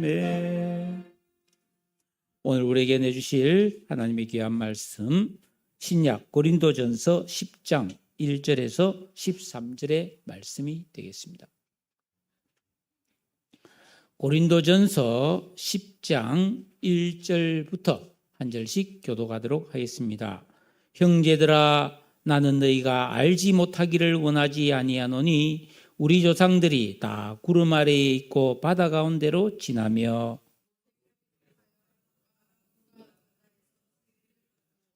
아멘. 오늘 우리에게 내주실 하나님의 귀한 말씀, 신약 고린도전서 10장 1절에서 13절의 말씀이 되겠습니다. 고린도전서 10장 1절부터 한 절씩 교독하도록 하겠습니다. 형제들아, 나는 너희가 알지 못하기를 원하지 아니하노니 우리 조상들이 다 구름 아래에 있고 바다 가운데로 지나며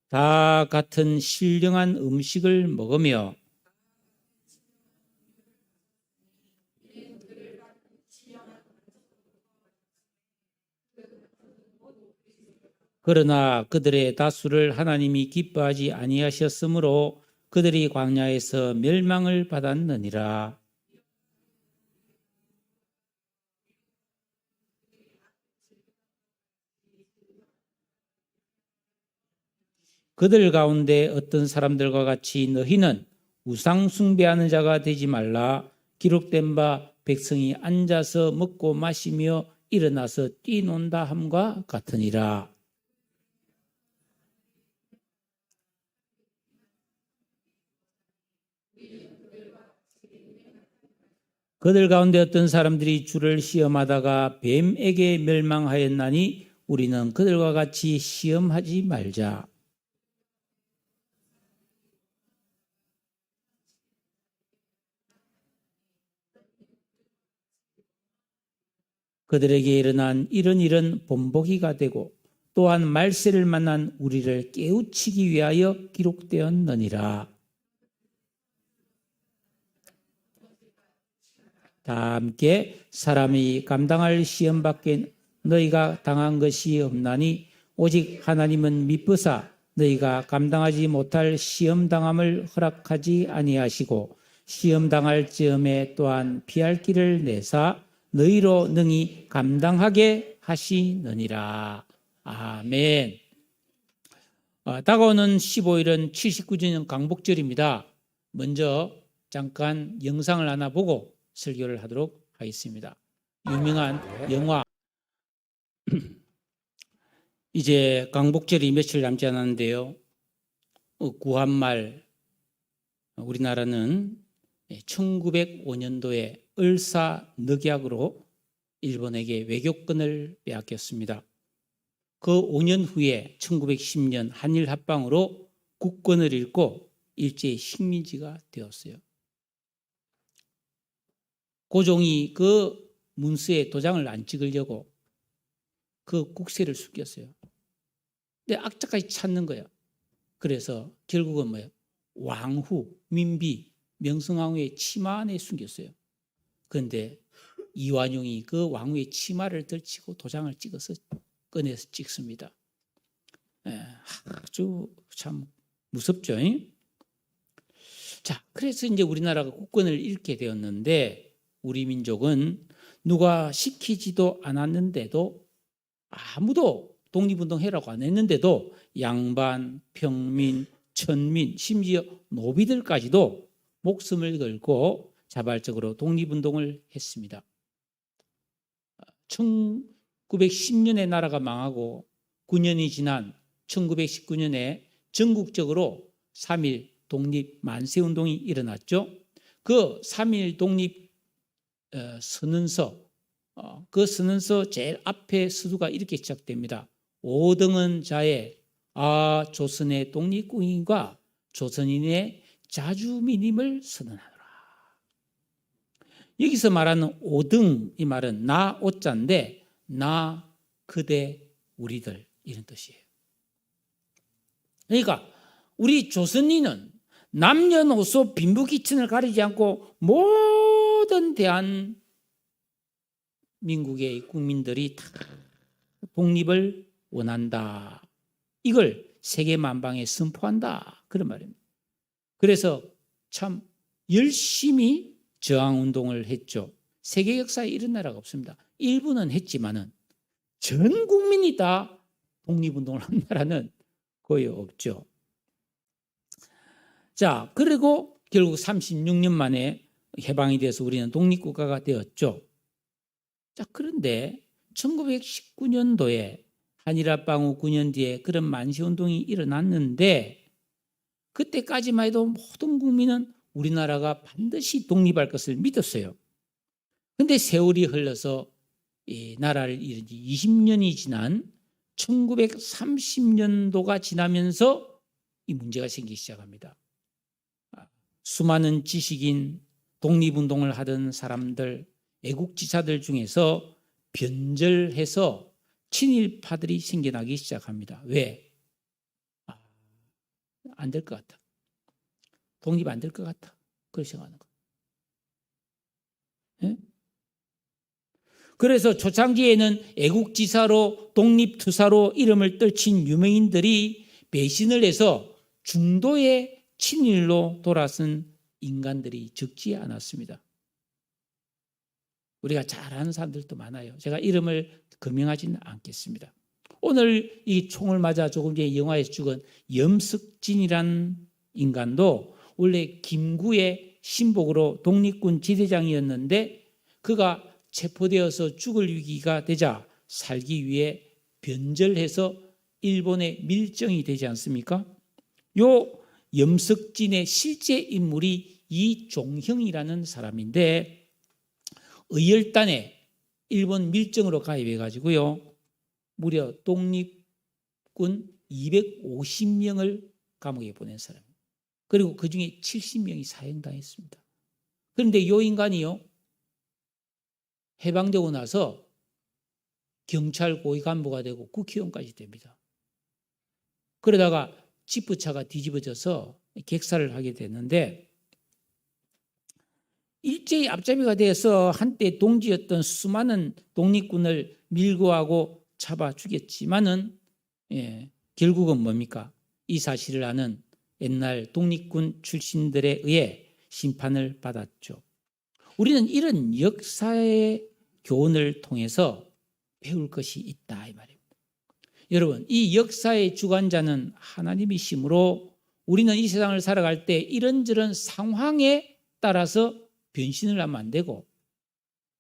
다 같은 신령한 음식을 먹으며 그러나 그들의 다수를 하나님이 기뻐하지 아니하셨으므로 그들이 광야에서 멸망을 받았느니라. 그들 가운데 어떤 사람들과 같이 너희는 우상 숭배하는 자가 되지 말라. 기록된 바 백성이 앉아서 먹고 마시며 일어나서 뛰논다 함과 같으니라. 그들 가운데 어떤 사람들이 주를 시험하다가 뱀에게 멸망하였나니 우리는 그들과 같이 시험하지 말자. 그들에게 일어난 이런 일은 본보기가 되고 또한 말세를 만난 우리를 깨우치기 위하여 기록되었느니라. 다 함께 사람이 감당할 시험밖에 너희가 당한 것이 없나니 오직 하나님은 미쁘사 너희가 감당하지 못할 시험당함을 허락하지 아니하시고 시험당할 즈음에 또한 피할 길을 내사 너희로 능히 감당하게 하시느니라. 아멘. 다가오는 15일은 79주년 강복절입니다. 먼저 잠깐 영상을 하나 보고 설교를 하도록 하겠습니다. 유명한 영화 이제 강복절이 며칠 남지 않았는데요. 구한말 우리나라는 1905년도에 을사늑약으로 일본에게 외교권을 빼앗겼습니다. 그 5년 후에 1910년 한일 합방으로 국권을 잃고 일제히 식민지가 되었어요. 고종이 그 문서에 도장을 안 찍으려고 그 국세를 숨겼어요. 근데 악자까지 찾는 거예요. 그래서 결국은 뭐예요? 왕후, 민비, 명성황후의 치마 안에 숨겼어요. 그런데 이완용이 그 왕후의 치마를 들치고 도장을 찍어서 꺼내서 찍습니다. 아주 참 무섭죠. 자, 그래서 이제 우리나라가 국권을 잃게 되었는데 우리 민족은 누가 시키지도 않았는데도 아무도 독립운동해라고 안 했는데도 양반, 평민, 천민, 심지어 노비들까지도 목숨을 걸고 자발적으로 독립운동을 했습니다. 1910년에 나라가 망하고 9년이 지난 1919년에 전국적으로 3.1 독립 만세운동이 일어났죠. 그 3.1 독립 선언서, 그 선언서 제일 앞에 서두가 이렇게 시작됩니다. 오등은 자의 조선의 독립국인과 조선인의 자주민임을 선언하노라. 여기서 말하는 오등 이 말은 나 오자인데 나 그대 우리들 이런 뜻이에요. 그러니까 우리 조선인은 남녀노소 빈부귀천을 가리지 않고 모든 대한민국의 국민들이 다 독립을 원한다. 이걸 세계 만방에 선포한다. 그런 말입니다. 그래서 참 열심히 저항운동을 했죠. 세계 역사에 이런 나라가 없습니다. 일부는 했지만은 전 국민이 다 독립운동을 한 나라는 거의 없죠. 자, 그리고 결국 36년 만에 해방이 돼서 우리는 독립국가가 되었죠. 자, 그런데 1919년도에 한일합방 후 9년 뒤에 그런 만시운동이 일어났는데 그때까지만 해도 모든 국민은 우리나라가 반드시 독립할 것을 믿었어요. 그런데 세월이 흘러서 이 나라를 잃은 지 20년이 지난 1930년도가 지나면서 이 문제가 생기기 시작합니다. 수많은 지식인, 독립운동을 하던 사람들, 애국지사들 중에서 변절해서 친일파들이 생겨나기 시작합니다. 왜? 안 될 것 같아. 독립 안 될 것 같아. 그렇게 생각하는 거예요. 예? 그래서 초창기에는 애국지사로 독립투사로 이름을 떨친 유명인들이 배신을 해서 중도의 친일로 돌아선 인간들이 적지 않았습니다. 우리가 잘 아는 사람들도 많아요. 제가 이름을 거명하지는 않겠습니다. 오늘 이 총을 맞아 조금 전에 영화에서 죽은 염석진이란 인간도 원래 김구의 신복으로 독립군 지대장이었는데 그가 체포되어서 죽을 위기가 되자 살기 위해 변절해서 일본에 밀정이 되지 않습니까? 요 염석진의 실제 인물이 이종형이라는 사람인데 의열단에 일본 밀정으로 가입해 가지고요. 무려 독립군 250명을 감옥에 보낸 사람입니다. 그리고 그중에 70명이 사형당했습니다. 그런데 이 인간이요. 해방되고 나서 경찰 고위 간부가 되고 국회의원까지 됩니다. 그러다가 지프차가 뒤집어져서 객사를 하게 됐는데 일제히 앞잡이가 돼서 한때 동지였던 수많은 독립군을 밀고 하고 잡아 죽였지만은 결국은 뭡니까? 이 사실을 아는 옛날 독립군 출신들에 의해 심판을 받았죠. 우리는 이런 역사의 교훈을 통해서 배울 것이 있다 이 말입니다. 여러분, 이 역사의 주관자는 하나님이시므로 우리는 이 세상을 살아갈 때 이런저런 상황에 따라서 변신을 하면 안 되고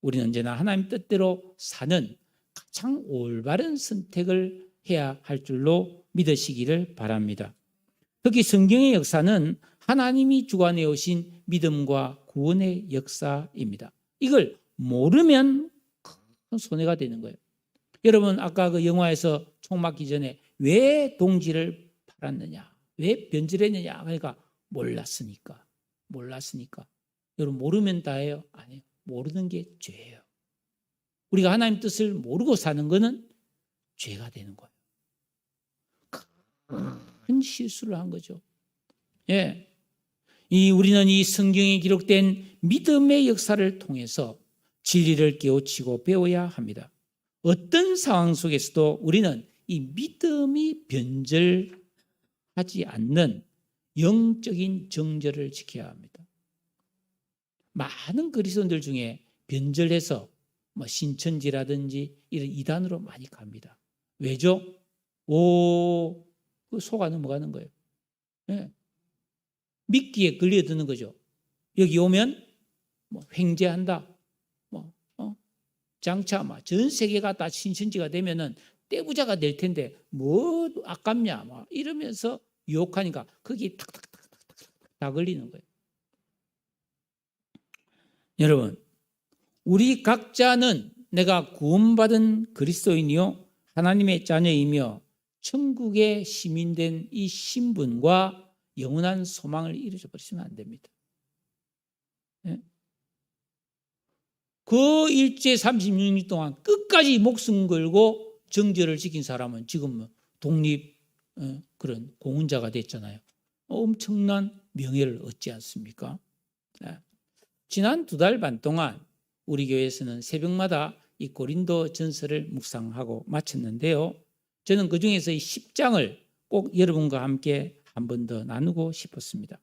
우리는 언제나 하나님 뜻대로 사는 가장 올바른 선택을 해야 할 줄로 믿으시기를 바랍니다. 특히 성경의 역사는 하나님이 주관해 오신 믿음과 구원의 역사입니다. 이걸 모르면 큰 손해가 되는 거예요. 여러분 아까 그 영화에서 총 맞기 전에 왜 동지를 팔았느냐, 왜 변절했느냐 그러니까 몰랐으니까. 여러분 모르면 다예요? 아니에요. 모르는 게 죄예요. 우리가 하나님 뜻을 모르고 사는 것은 죄가 되는 거예요. 큰 실수를 한 거죠. 예. 우리는 이 성경에 기록된 믿음의 역사를 통해서 진리를 깨우치고 배워야 합니다. 어떤 상황 속에서도 우리는 이 믿음이 변절하지 않는 영적인 정절을 지켜야 합니다. 많은 그리스도인들 중에 변절해서 신천지라든지 이런 이단으로 많이 갑니다. 왜죠? 속아 넘어가는 거예요. 예. 미끼에 걸려드는 거죠. 여기 오면 횡재한다. 장차 전 세계가 다 신천지가 되면은 떼부자가 될 텐데 뭐 아깝냐 이러면서 유혹하니까 거기 탁탁탁탁 다 걸리는 거예요. 여러분, 우리 각자는 내가 구원받은 그리스도인이요 하나님의 자녀이며 천국의 시민된 이 신분과 영원한 소망을 잃어버리시면 안 됩니다. 네? 그 일제 36년 동안 끝까지 목숨 걸고 정절을 지킨 사람은 지금 독립 그런 공헌자가 됐잖아요. 엄청난 명예를 얻지 않습니까? 네. 지난 2달 반 동안 우리 교회에서는 새벽마다 이 고린도 전서를 묵상하고 마쳤는데요. 저는 그중에서 이 10장을 꼭 여러분과 함께 한 번 더 나누고 싶었습니다.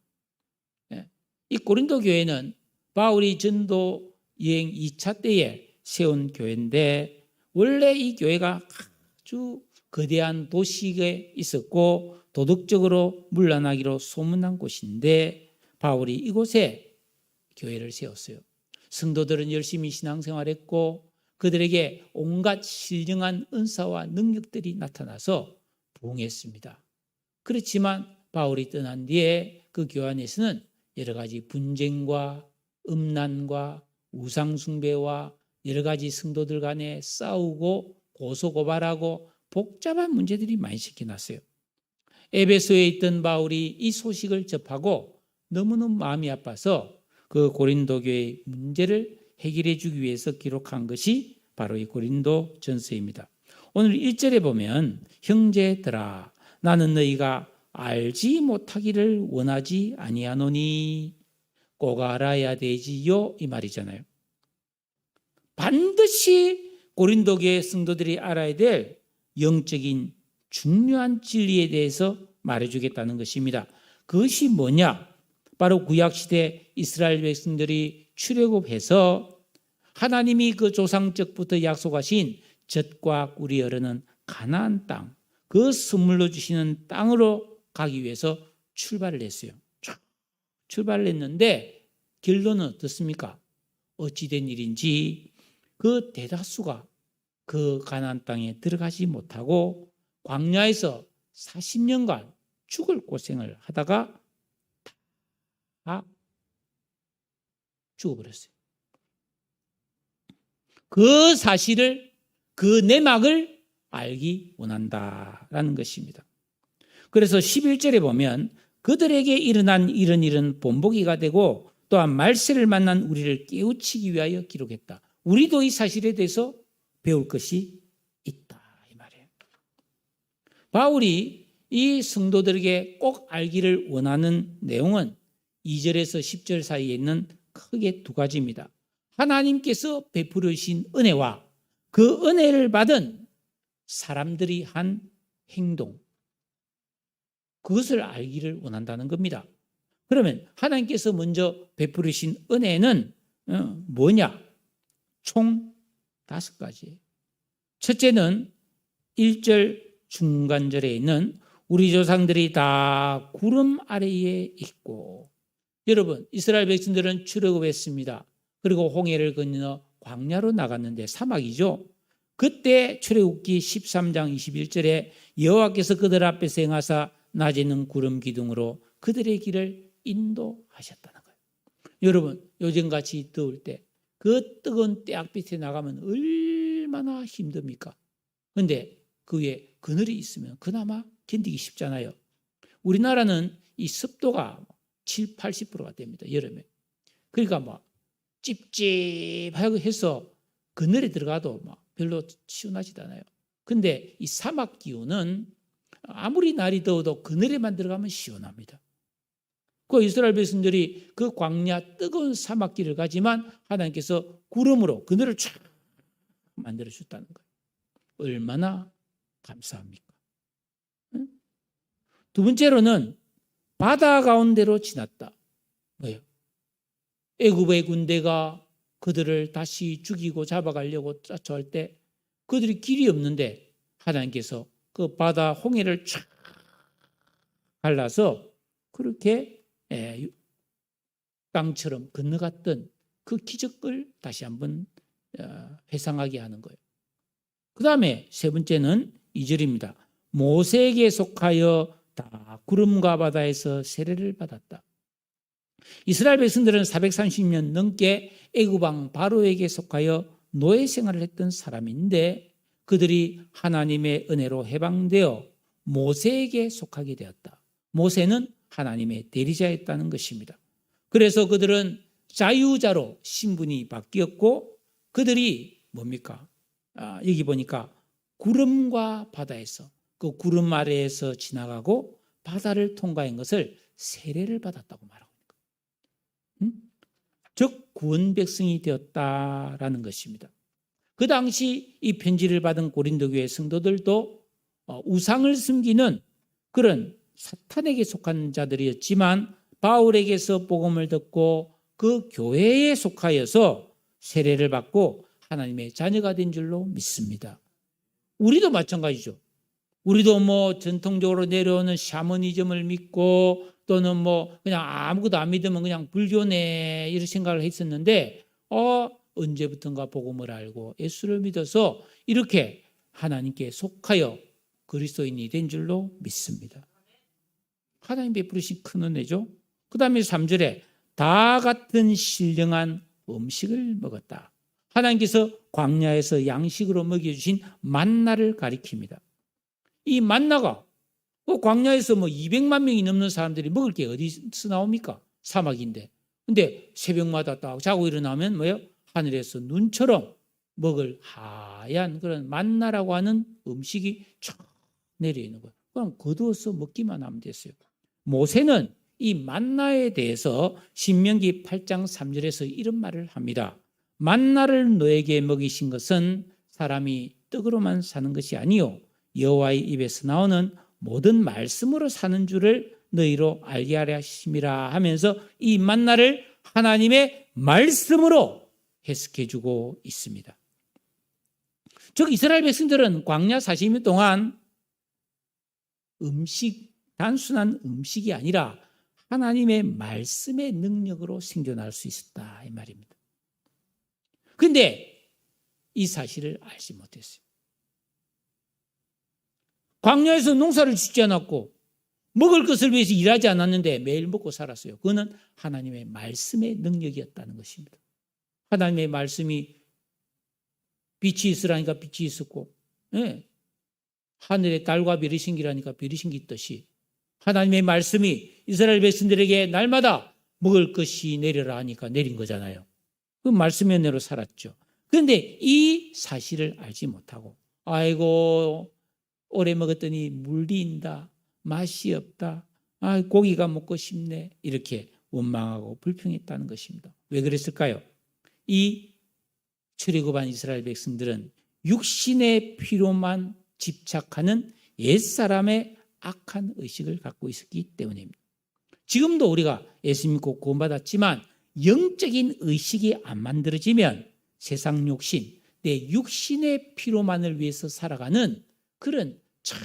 이 고린도 교회는 바울이 전도 여행 2차 때에 세운 교회인데 원래 이 교회가 아주 거대한 도시에 있었고 도덕적으로 문란하기로 소문난 곳인데 바울이 이곳에 교회를 세웠어요. 성도들은 열심히 신앙생활했고 그들에게 온갖 신령한 은사와 능력들이 나타나서 부흥했습니다. 그렇지만 바울이 떠난 뒤에 그 교회 안에서는 여러 가지 분쟁과 음란과 우상숭배와 여러 가지 성도들 간에 싸우고 고소고발하고 복잡한 문제들이 많이 생겨났어요. 에베소에 있던 바울이 이 소식을 접하고 너무너무 마음이 아파서 그 고린도 교회의 문제를 해결해 주기 위해서 기록한 것이 바로 이 고린도 전서입니다. 오늘 1절에 보면 형제들아 나는 너희가 알지 못하기를 원하지 아니하노니 꼭 알아야 되지요 이 말이잖아요. 반드시 고린도 교회 성도들이 알아야 될 영적인 중요한 진리에 대해서 말해주겠다는 것입니다. 그것이 뭐냐? 바로 구약시대 이스라엘 백성들이 출애굽해서 하나님이 그 조상적부터 약속하신 젖과 꿀이 흐르는 가나안 땅, 그 선물로 주시는 땅으로 가기 위해서 출발을 했어요. 출발을 했는데 결론은 어떻습니까? 어찌된 일인지 그 대다수가 그 가나안 땅에 들어가지 못하고 광야에서 40년간 죽을 고생을 하다가 다 죽어버렸어요. 그 사실을, 그 내막을 알기 원한다라는 것입니다. 그래서 11절에 보면 그들에게 일어난 이런 일은 본보기가 되고 또한 말세를 만난 우리를 깨우치기 위하여 기록했다. 우리도 이 사실에 대해서 배울 것이 있다 이 말이에요. 바울이 이 성도들에게 꼭 알기를 원하는 내용은 2절에서 10절 사이에 있는 크게 두 가지입니다. 하나님께서 베풀어 주신 은혜와 그 은혜를 받은 사람들이 한 행동, 그것을 알기를 원한다는 겁니다. 그러면 하나님께서 먼저 베풀어 주신 은혜는 뭐냐? 총 5가지예요. 첫째는 1절 중간절에 있는 우리 조상들이 다 구름 아래에 있고, 여러분 이스라엘 백성들은 출애굽했습니다. 그리고 홍해를 건너 광야로 나갔는데 사막이죠. 그때 출애굽기 13장 21절에 여호와께서 그들 앞에서 행하사 낮에는 구름 기둥으로 그들의 길을 인도하셨다는 거예요. 여러분 요즘같이 더울 때 그 뜨거운 떼약빛에 나가면 얼마나 힘듭니까? 그런데 그 위에 그늘이 있으면 그나마 견디기 쉽잖아요. 우리나라는 이 습도가 7, 80%가 됩니다. 여름에. 그러니까 막 찝찝하고 해서 그늘에 들어가도 막 별로 시원하지도 않아요. 근데 이 사막 기후는 아무리 날이 더워도 그늘에만 들어가면 시원합니다. 그 이스라엘 백성들이 그 광야 뜨거운 사막길을 가지만 하나님께서 구름으로 그늘을 쫙 만들어 줬다는 거예요. 얼마나 감사합니까? 두 번째로는 바다 가운데로 지났다. 왜요? 애굽의 군대가 그들을 다시 죽이고 잡아가려고 쫓아올 때 그들이 길이 없는데 하나님께서 그 바다 홍해를 쫙 갈라서 그렇게 땅처럼 건너갔던 그 기적을 다시 한번 회상하게 하는 거예요. 그 다음에 세 번째는 2절입니다. 모세에게 속하여 다 구름과 바다에서 세례를 받았다. 이스라엘 백성들은 430년 넘게 애굽 왕 바로에게 속하여 노예 생활을 했던 사람인데 그들이 하나님의 은혜로 해방되어 모세에게 속하게 되었다. 모세는 하나님의 대리자였다는 것입니다. 그래서 그들은 자유자로 신분이 바뀌었고 그들이 뭡니까? 여기 보니까 구름과 바다에서 그 구름 아래에서 지나가고 바다를 통과한 것을 세례를 받았다고 말하고 있는 거예요. 즉 구원 백성이 되었다라는 것입니다. 그 당시 이 편지를 받은 고린도 교회 성도들도 우상을 숨기는 그런 사탄에게 속한 자들이었지만 바울에게서 복음을 듣고 그 교회에 속하여서 세례를 받고 하나님의 자녀가 된 줄로 믿습니다. 우리도 마찬가지죠. 우리도 뭐 전통적으로 내려오는 샤머니즘을 믿고 또는 뭐 그냥 아무것도 안 믿으면 그냥 불교네 이런 생각을 했었는데 언제부턴가 복음을 알고 예수를 믿어서 이렇게 하나님께 속하여 그리스도인이 된 줄로 믿습니다. 하나님 베푸신 큰 은혜죠. 그 다음에 3절에 다 같은 신령한 음식을 먹었다. 하나님께서 광야에서 양식으로 먹여주신 만나를 가리킵니다. 이 만나가 광야에서 200만 명이 넘는 사람들이 먹을 게 어디서 나옵니까? 사막인데. 근데 새벽마다 딱 자고 일어나면 뭐예요? 하늘에서 눈처럼 먹을 하얀 그런 만나라고 하는 음식이 쫙 내려있는 거예요. 그럼 거두어서 먹기만 하면 됐어요. 모세는 이 만나에 대해서 신명기 8장 3절에서 이런 말을 합니다. 만나를 너에게 먹이신 것은 사람이 떡으로만 사는 것이 아니요 여호와의 입에서 나오는 모든 말씀으로 사는 줄을 너희로 알게 하려 하심이라 하면서 이 만나를 하나님의 말씀으로 해석해 주고 있습니다. 즉 이스라엘 백성들은 광야 40년 동안 단순한 음식이 아니라 하나님의 말씀의 능력으로 생존할 수 있었다 이 말입니다. 그런데 이 사실을 알지 못했어요. 광야에서 농사를 짓지 않았고 먹을 것을 위해서 일하지 않았는데 매일 먹고 살았어요. 그거는 하나님의 말씀의 능력이었다는 것입니다. 하나님의 말씀이 빛이 있으라니까 빛이 있었고, 하늘에 달과 별이 생기라니까 별이 생겼듯이 하나님의 말씀이 이스라엘 백성들에게 날마다 먹을 것이 내려라 하니까 내린 거잖아요. 그 말씀의 은혜로 살았죠. 그런데 이 사실을 알지 못하고 아이고 오래 먹었더니 물린다, 맛이 없다, 고기가 먹고 싶네 이렇게 원망하고 불평했다는 것입니다. 왜 그랬을까요? 이 출애굽한 이스라엘 백성들은 육신의 피로만 집착하는 옛사람의 악한 의식을 갖고 있었기 때문입니다. 지금도 우리가 예수 믿고 구원받았지만 영적인 의식이 안 만들어지면 세상 욕심, 내 육신의 피로만을 위해서 살아가는 그런 참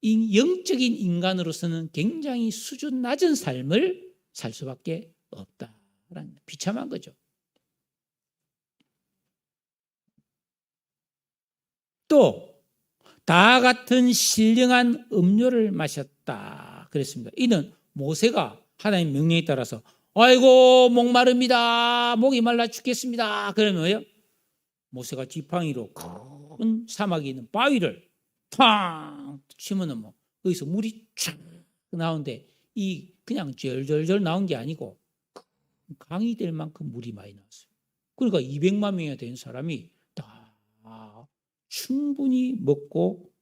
영적인 인간으로서는 굉장히 수준 낮은 삶을 살 수밖에 없다라는 비참한 거죠. 또 다 같은 신령한 음료를 마셨다 그랬습니다. 이는 모세가 하나님 명령에 따라서 아이고 목마릅니다, 목이 말라 죽겠습니다 그러면 뭐예요? 모세가 지팡이로 큰 사막에 있는 바위를 탕 치면은 거기서 물이 쫙 나오는데 이 그냥 절절절 나온 게 아니고 강이 될 만큼 물이 많이 나왔어요. 그러니까 200만 명이 된 사람이 다 충분히 먹고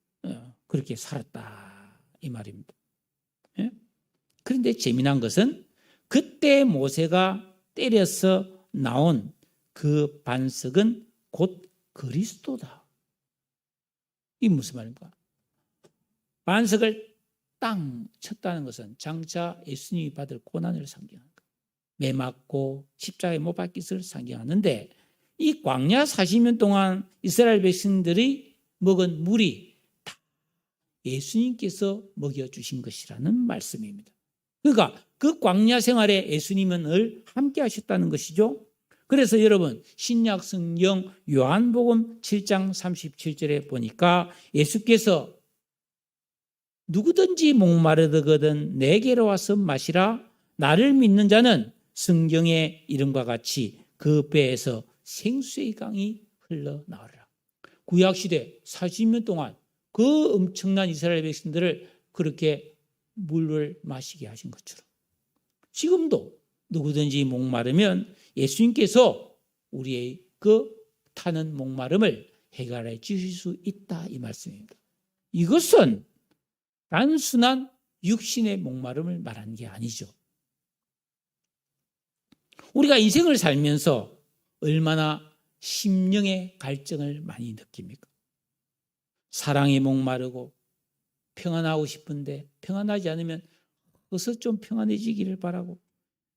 그렇게 살았다 이 말입니다. 그런데 재미난 것은 그때 모세가 때려서 나온 그 반석은 곧 그리스도다. 이 무슨 말입니까? 반석을 땅 쳤다는 것은 장차 예수님이 받을 고난을 상징하는 거예요. 매 맞고 십자가에 못 박기를 상징하는데 이 광야 40년 동안 이스라엘 백성들이 먹은 물이 다 예수님께서 먹여주신 것이라는 말씀입니다. 그러니까 그 광야 생활에 예수님은 늘 함께 하셨다는 것이죠. 그래서 여러분 신약 성경 요한복음 7장 37절에 보니까 예수께서 누구든지 목마르거든 내게로 와서 마시라. 나를 믿는 자는 성경의 이름과 같이 그 배에서 생수의 강이 흘러나오리라. 구약시대 40년 동안 그 엄청난 이스라엘 백성들을 그렇게 물을 마시게 하신 것처럼 지금도 누구든지 목마르면 예수님께서 우리의 그 타는 목마름을 해결해 주실 수 있다 이 말씀입니다. 이것은 단순한 육신의 목마름을 말하는 게 아니죠. 우리가 인생을 살면서 얼마나 심령의 갈증을 많이 느낍니까? 사랑에 목마르고 평안하고 싶은데 평안하지 않으면 어서 좀 평안해지기를 바라고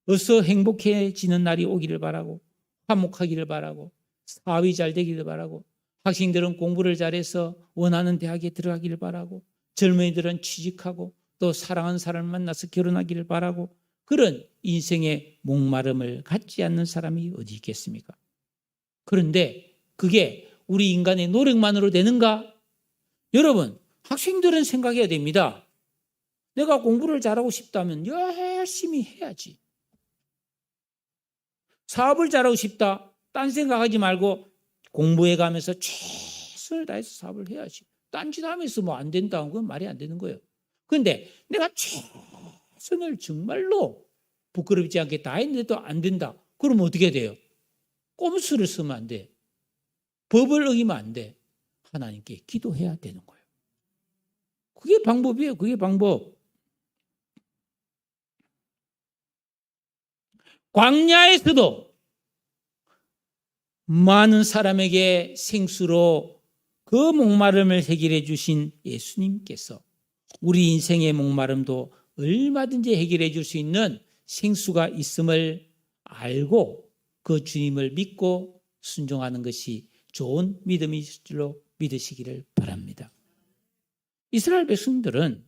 어서 행복해지는 날이 오기를 바라고 화목하기를 바라고 사업이 잘 되기를 바라고 학생들은 공부를 잘해서 원하는 대학에 들어가기를 바라고 젊은이들은 취직하고 또 사랑하는 사람을 만나서 결혼하기를 바라고 그런 인생의 목마름을 갖지 않는 사람이 어디 있겠습니까? 그런데 그게 우리 인간의 노력만으로 되는가? 여러분, 학생들은 생각해야 됩니다. 내가 공부를 잘하고 싶다면 열심히 해야지. 사업을 잘하고 싶다. 딴 생각하지 말고 공부해 가면서 최선을 다해서 사업을 해야지. 딴짓 하면서 뭐 안 된다. 그건 말이 안 되는 거예요. 그런데 내가 최선을 정말로 부끄럽지 않게 다 했는데도 안 된다. 그러면 어떻게 돼요? 꼼수를 쓰면 안 돼. 법을 어기면 안 돼. 하나님께 기도해야 되는 거예요. 그게 방법이에요. 그게 방법. 광야에서도 많은 사람에게 생수로 그 목마름을 해결해 주신 예수님께서 우리 인생의 목마름도 얼마든지 해결해 줄 수 있는 생수가 있음을 알고 그 주님을 믿고 순종하는 것이 좋은 믿음일 줄로 믿으시기를 바랍니다. 이스라엘 백성들은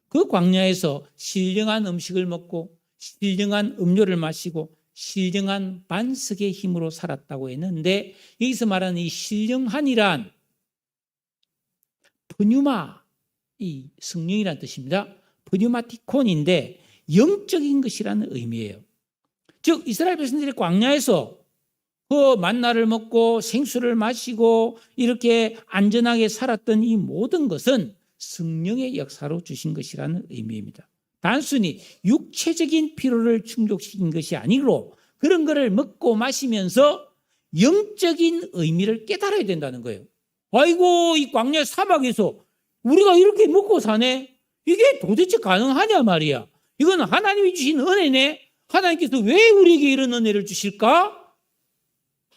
그 광야에서 신령한 음식을 먹고 신령한 음료를 마시고 신령한 반석의 힘으로 살았다고 했는데 여기서 말하는 이 신령한이란 pneuma, 이 성령이라는 뜻입니다. pneumatikon인데 영적인 것이라는 의미예요. 즉 이스라엘 백성들이 광야에서 그 만나를 먹고 생수를 마시고 이렇게 안전하게 살았던 이 모든 것은 성령의 역사로 주신 것이라는 의미입니다. 단순히 육체적인 필요를 충족시킨 것이 아니고 그런 것을 먹고 마시면서 영적인 의미를 깨달아야 된다는 거예요. 아이고 이 광야 사막에서 우리가 이렇게 먹고 사네? 이게 도대체 가능하냐 말이야. 이건 하나님이 주신 은혜네. 하나님께서 왜 우리에게 이런 은혜를 주실까?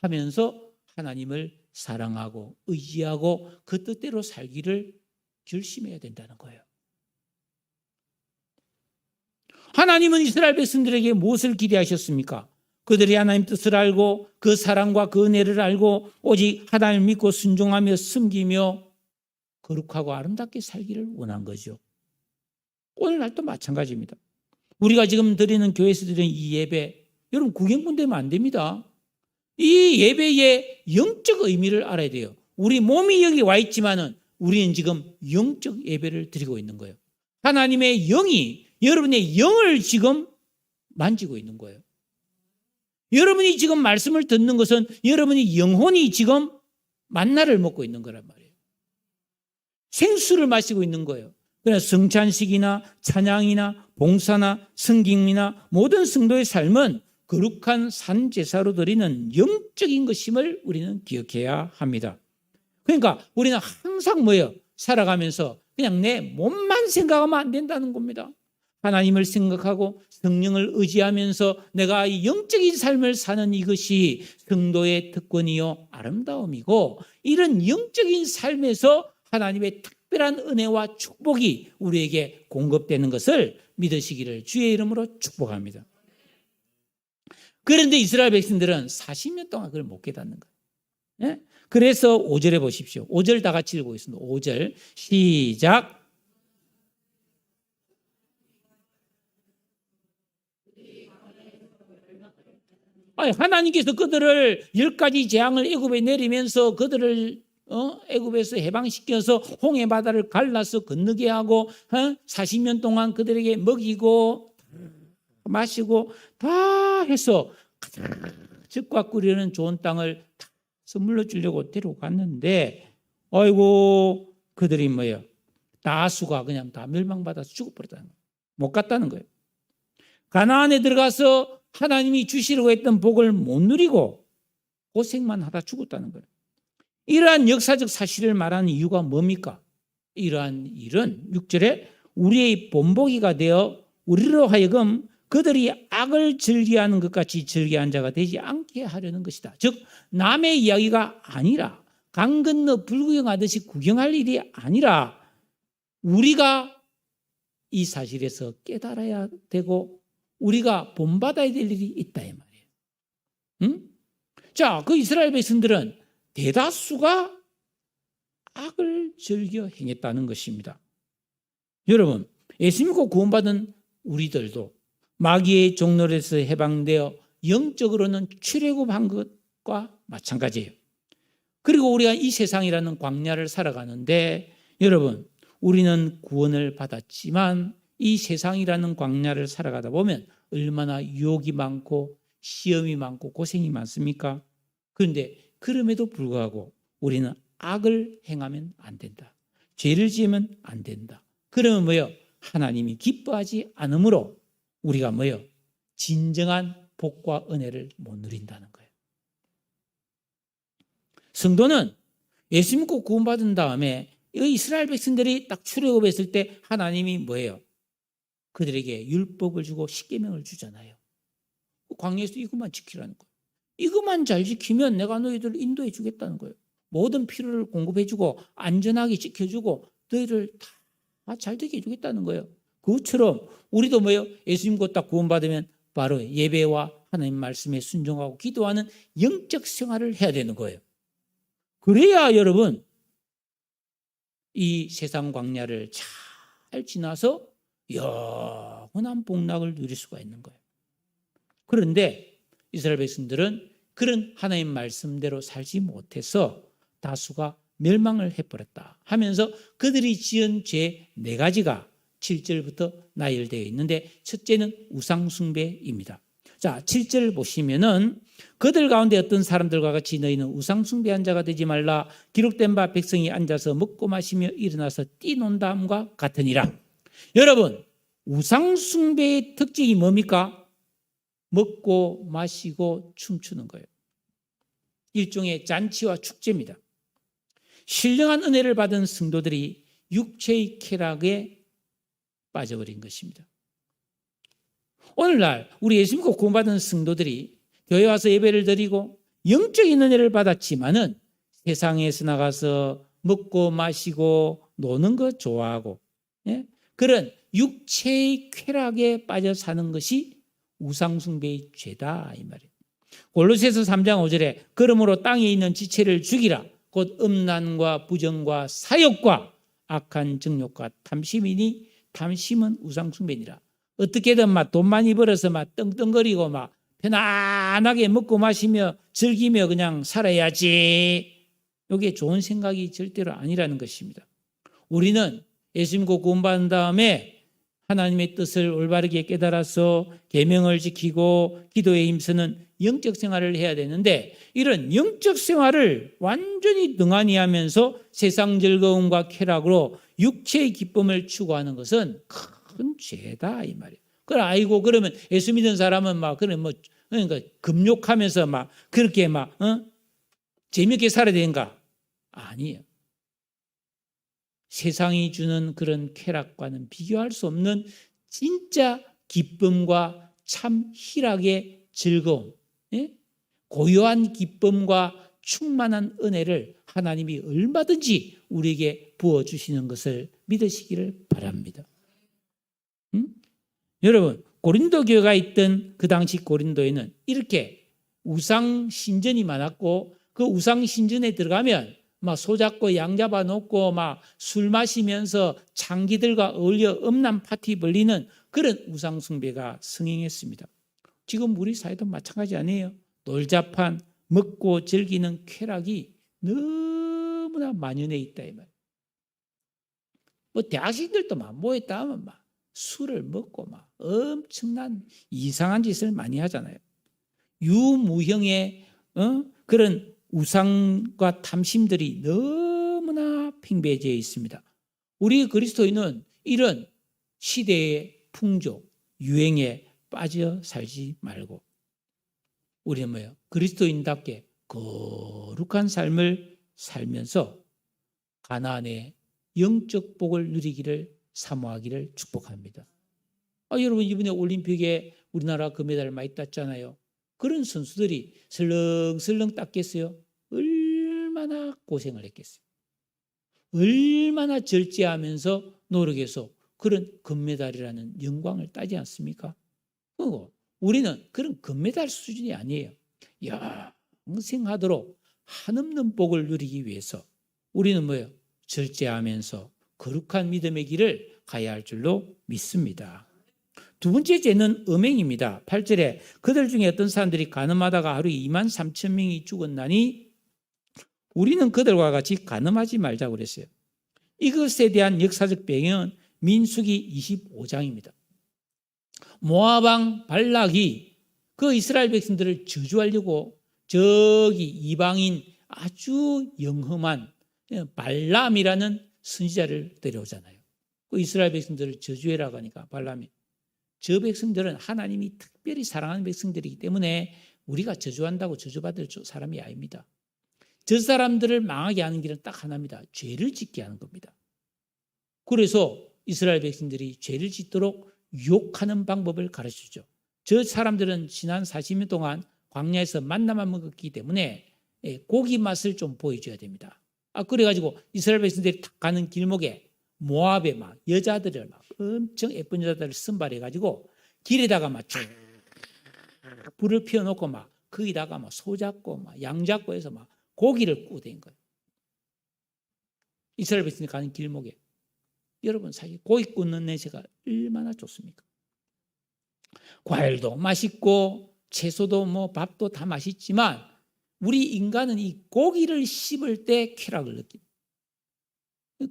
하면서 하나님을 사랑하고 의지하고 그 뜻대로 살기를 결심해야 된다는 거예요. 하나님은 이스라엘 백성들에게 무엇을 기대하셨습니까? 그들이 하나님 뜻을 알고 그 사랑과 그 은혜를 알고 오직 하나님을 믿고 순종하며 섬기며 거룩하고 아름답게 살기를 원한 거죠. 오늘날도 마찬가지입니다. 우리가 지금 드리는 교회에서 드리는 이 예배, 여러분 구경꾼 되면 안 됩니다. 이 예배의 영적 의미를 알아야 돼요. 우리 몸이 여기 와 있지만은 우리는 지금 영적 예배를 드리고 있는 거예요. 하나님의 영이 여러분의 영을 지금 만지고 있는 거예요. 여러분이 지금 말씀을 듣는 것은 여러분의 영혼이 지금 만나를 먹고 있는 거란 말이에요. 생수를 마시고 있는 거예요. 그래서 성찬식이나 찬양이나 봉사나 성김이나 모든 성도의 삶은 거룩한 산제사로 드리는 영적인 것임을 우리는 기억해야 합니다. 그러니까 우리는 항상 뭐예요? 살아가면서 그냥 내 몸만 생각하면 안 된다는 겁니다. 하나님을 생각하고 성령을 의지하면서 내가 이 영적인 삶을 사는 이것이 성도의 특권이요 아름다움이고 이런 영적인 삶에서 하나님의 특별한 은혜와 축복이 우리에게 공급되는 것을 믿으시기를 주의 이름으로 축복합니다. 그런데 이스라엘 백성들은 40년 동안 그걸 못 깨닫는 거예요. 예? 그래서 5절에 보십시오. 5절 다 같이 읽어보겠습니다. 5절 시작. 아니, 하나님께서 그들을 10가지 재앙을 애굽에 내리면서 그들을 애굽에서 해방시켜서 홍해 바다를 갈라서 건너게 하고 40년 동안 그들에게 먹이고 마시고 다 해서 젖과 꿀이는 좋은 땅을 다 선물로 주려고 데려갔는데 아이고 그들이 뭐예요? 다수가 그냥 다 멸망받아서 죽어버렸다는 거예요. 못 갔다는 거예요. 가나안에 들어가서 하나님이 주시려고 했던 복을 못 누리고 고생만 하다 죽었다는 거예요. 이러한 역사적 사실을 말하는 이유가 뭡니까? 이러한 일은 6절에 우리의 본보기가 되어 우리로 하여금 그들이 악을 즐겨하는 것 같이 즐겨한 자가 되지 않게 하려는 것이다. 즉 남의 이야기가 아니라 강 건너 불구경하듯이 구경할 일이 아니라 우리가 이 사실에서 깨달아야 되고 우리가 본받아야 될 일이 있다 이 말이에요. 응? 자, 그 이스라엘 백성들은 대다수가 악을 즐겨 행했다는 것입니다. 여러분, 예수 믿고 구원받은 우리들도 마귀의 종노릇에서 해방되어 영적으로는 출애굽한 것과 마찬가지예요. 그리고 우리가 이 세상이라는 광야를 살아가는데 여러분, 우리는 구원을 받았지만 이 세상이라는 광야를 살아가다 보면 얼마나 유혹이 많고 시험이 많고 고생이 많습니까? 그런데 그럼에도 불구하고 우리는 악을 행하면 안 된다. 죄를 지으면 안 된다. 그러면 뭐요? 하나님이 기뻐하지 않으므로 우리가 뭐요? 진정한 복과 은혜를 못 누린다는 거예요. 성도는 예수 믿고 구원받은 다음에 이스라엘 백성들이 딱 출애굽했을 때 하나님이 뭐예요? 그들에게 율법을 주고 십계명을 주잖아요. 광야에서 이것만 지키라는 거예요. 이것만 잘 지키면 내가 너희들을 인도해 주겠다는 거예요. 모든 필요를 공급해 주고 안전하게 지켜주고 너희를 다 잘 되게 해주겠다는 거예요. 그것처럼 우리도 뭐예요? 예수 믿고 딱 구원받으면 바로 예배와 하나님 말씀에 순종하고 기도하는 영적 생활을 해야 되는 거예요. 그래야 여러분 이 세상 광야를 잘 지나서 영원한 복락을 누릴 수가 있는 거예요. 그런데 이스라엘 백성들은 그런 하나님 말씀대로 살지 못해서 다수가 멸망을 해버렸다 하면서 그들이 지은 죄 4가지가 7절부터 나열되어 있는데 첫째는 우상숭배입니다. 자, 7절 보시면은 그들 가운데 어떤 사람들과 같이 너희는 우상숭배한 자가 되지 말라. 기록된 바 백성이 앉아서 먹고 마시며 일어나서 뛰논다함과 같으니라. 여러분, 우상숭배의 특징이 뭡니까? 먹고 마시고 춤추는 거예요. 일종의 잔치와 축제입니다. 신령한 은혜를 받은 성도들이 육체의 쾌락에 빠져버린 것입니다. 오늘날 우리 예수 믿고 구원받은 성도들이 교회 와서 예배를 드리고 영적인 은혜를 받았지만은 세상에서 나가서 먹고 마시고 노는 것 좋아하고 그런 육체의 쾌락에 빠져 사는 것이 우상숭배의 죄다 이 말이에요. 골로새서 3장 5절에 그러므로 땅에 있는 지체를 죽이라. 곧 음란과 부정과 사욕과 악한 정욕과 탐심이니 탐심은 우상숭배니라. 어떻게든 막 돈 많이 벌어서 막 떵떵거리고 막 편안하게 먹고 마시며 즐기며 그냥 살아야지. 이게 좋은 생각이 절대로 아니라는 것입니다. 우리는 예수 믿고 구원받은 다음에 하나님의 뜻을 올바르게 깨달아서 계명을 지키고 기도에 힘쓰는 영적 생활을 해야 되는데 이런 영적 생활을 완전히 등한히 하면서 세상 즐거움과 쾌락으로 육체의 기쁨을 추구하는 것은 큰 죄다 이 말이에요. 그래 아이고 그러면 예수 믿는 사람은 막 그런 뭐 그러니까 금욕하면서 막 그렇게 막 재미있게 살아야 되는가? 아니에요. 세상이 주는 그런 쾌락과는 비교할 수 없는 진짜 기쁨과 참 희락의 즐거움, 고요한 기쁨과 충만한 은혜를 하나님이 얼마든지 우리에게 부어주시는 것을 믿으시기를 바랍니다. 여러분, 고린도 교회가 있던 그 당시 고린도에는 이렇게 우상 신전이 많았고 그 우상 신전에 들어가면 막 소잡고 양 잡아 놓고 막 술 마시면서 창기들과 어울려 음란 파티 벌리는 그런 우상 숭배가 성행했습니다. 지금 우리 사회도 마찬가지 아니에요? 놀자판 먹고 즐기는 쾌락이 너무나 만연해 있다 이 말이에요. 뭐 대학생들도 막 모였다 하면 막 술을 먹고 막 엄청난 이상한 짓을 많이 하잖아요. 유무형의 그런 우상과 탐심들이 너무나 팽배해져 있습니다. 우리 그리스도인은 이런 시대의 풍조, 유행에 빠져 살지 말고 우리는 뭐예요? 그리스도인답게 거룩한 삶을 살면서 가나안의 영적 복을 누리기를 사모하기를 축복합니다. 여러분 이번에 올림픽에 우리나라 금메달 많이 땄잖아요. 그런 선수들이 설렁설렁 땄겠어요? 얼마나 고생을 했겠어요? 얼마나 절제하면서 노력해서 그런 금메달이라는 영광을 따지 않습니까? 그리고 우리는 그런 금메달 수준이 아니에요. 영생하도록 한없는 복을 누리기 위해서 우리는 뭐예요? 절제하면서 거룩한 믿음의 길을 가야 할 줄로 믿습니다. 두 번째 죄는 음행입니다. 8절에 그들 중에 어떤 사람들이 간음하다가 하루에 23,000명이 죽었나니 우리는 그들과 같이 간음하지 말자고 그랬어요. 이것에 대한 역사적 배경은 민수기 25장입니다. 모압 왕 발락이 그 이스라엘 백성들을 저주하려고 저기 이방인 아주 영험한 발람이라는 선지자를 데려오잖아요. 그 이스라엘 백성들을 저주해라고 하니까 발람이 저 백성들은 하나님이 특별히 사랑하는 백성들이기 때문에 우리가 저주한다고 저주받을 사람이 아닙니다. 저 사람들을 망하게 하는 길은 딱 하나입니다. 죄를 짓게 하는 겁니다. 그래서 이스라엘 백성들이 죄를 짓도록 유혹하는 방법을 가르쳐주죠. 저 사람들은 지난 40년 동안 광야에서 만나만 먹었기 때문에 고기 맛을 좀 보여줘야 됩니다. 그래가지고 이스라엘 백성들이 탁 가는 길목에 모압의 막 여자들을 막 엄청 예쁜 여자들을 선발해가지고 길에다가 막 불을 피워놓고 막 거기다가 막 소 잡고 막 양 잡고 해서 막 고기를 구워 댄 거예요. 이스라엘 백성들이 가는 길목에. 여러분 사실 고기 굽는 냄새가 얼마나 좋습니까? 과일도 맛있고 채소도 뭐 밥도 다 맛있지만 우리 인간은 이 고기를 씹을 때 쾌락을 느낍니다.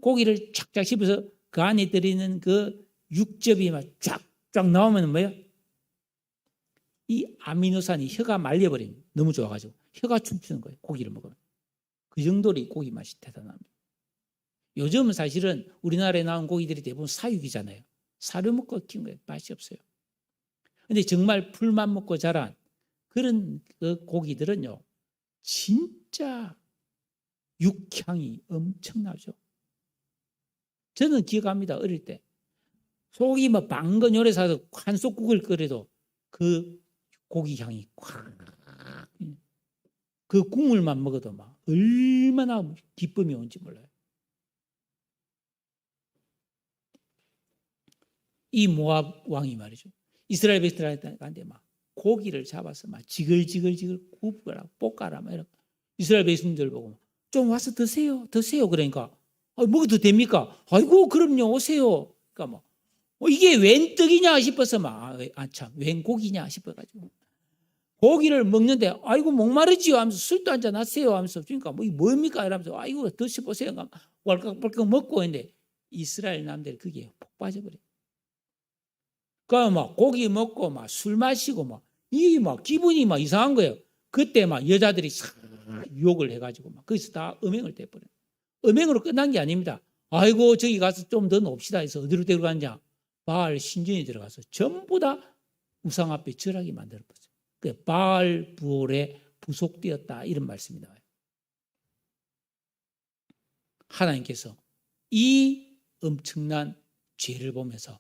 고기를 쫙쫙 씹어서 그 안에 들어있는 그 육즙이 막 쫙쫙 나오면 뭐예요? 이 아미노산이 혀가 말려버립니다. 너무 좋아가지고 혀가 춤추는 거예요. 고기를 먹으면. 그 정도로 이 고기 맛이 대단합니다. 요즘은 사실은 우리나라에 나온 고기들이 대부분 사육이잖아요. 사료 먹고 키운 거예요. 맛이 없어요. 근데 정말 풀만 먹고 자란 그런 그 고기들은요, 진짜 육향이 엄청나죠. 저는 기억합니다. 어릴 때. 소고기 뭐 방건 요래 사서 한솥국을 끓여도 그 고기 향이 콱. 그 국물만 먹어도 막 얼마나 기쁨이 온지 몰라요. 이 모압 왕이 말이죠. 이스라엘 백성들한테 막 고기를 잡아서 막 지글지글 굽거라 볶아라 막 이렇게 이스라엘 백성들 보고 좀 와서 드세요 그러니까 먹어도 됩니까? 아이고 그럼요 오세요. 그러니까 뭐 이게 웬 떡이냐 싶어서 웬 고기냐 싶어가지고 고기를 먹는데 아이고 목마르지요 하면서 술도 한잔 하세요 하면서 그러니까 뭐 이게 뭡니까 이러면서 아이고 드셔보세요. 왈깍왈깍 먹고 있는데 이스라엘 남들이 그게 폭 빠져버려요. 그러니까 막 고기 먹고 막 술 마시고 막 이게 막 기분이 막 이상한 거예요. 그때 막 여자들이 싹 유혹을 해가지고 막 거기서 다 음행을 떼버려요. 음행으로 끝난 게 아닙니다. 아이고 저기 가서 좀 더 놉시다 해서 어디로 데려가느냐? 바알 신전에 들어가서 전부 다 우상 앞에 절하게 만들어버렸어요. 그 바알 부올에 부속되었다 이런 말씀이 나와요. 하나님께서 이 엄청난 죄를 보면서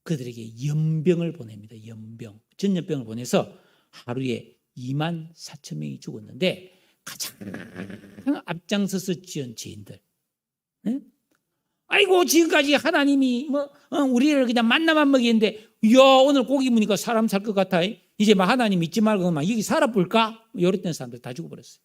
그들에게 연병을 보냅니다. 연병. 전염병을 보내서 하루에 24,000명이 죽었는데 가장 앞장서서 지은 죄인들. 네? 아이고 지금까지 하나님이 우리를 그냥 만나만 먹이는데 이야 오늘 고기 먹으니까 사람 살 것 같아. 이제 막 하나님 믿지 말고 막 여기 살아볼까? 이랬던 사람들 다 죽어버렸어요.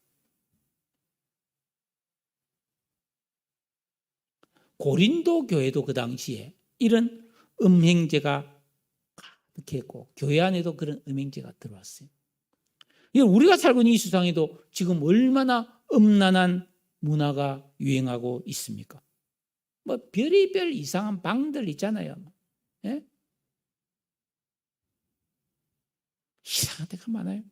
고린도 교회도 그 당시에 이런 음행죄가 가득했고 교회 안에도 그런 음행죄가 들어왔어요. 우리가 살고 있는 이 세상에도 지금 얼마나 음란한 문화가 유행하고 있습니까? 뭐 별의별 이상한 방들 있잖아요. 예? 이상한 데가 많아요.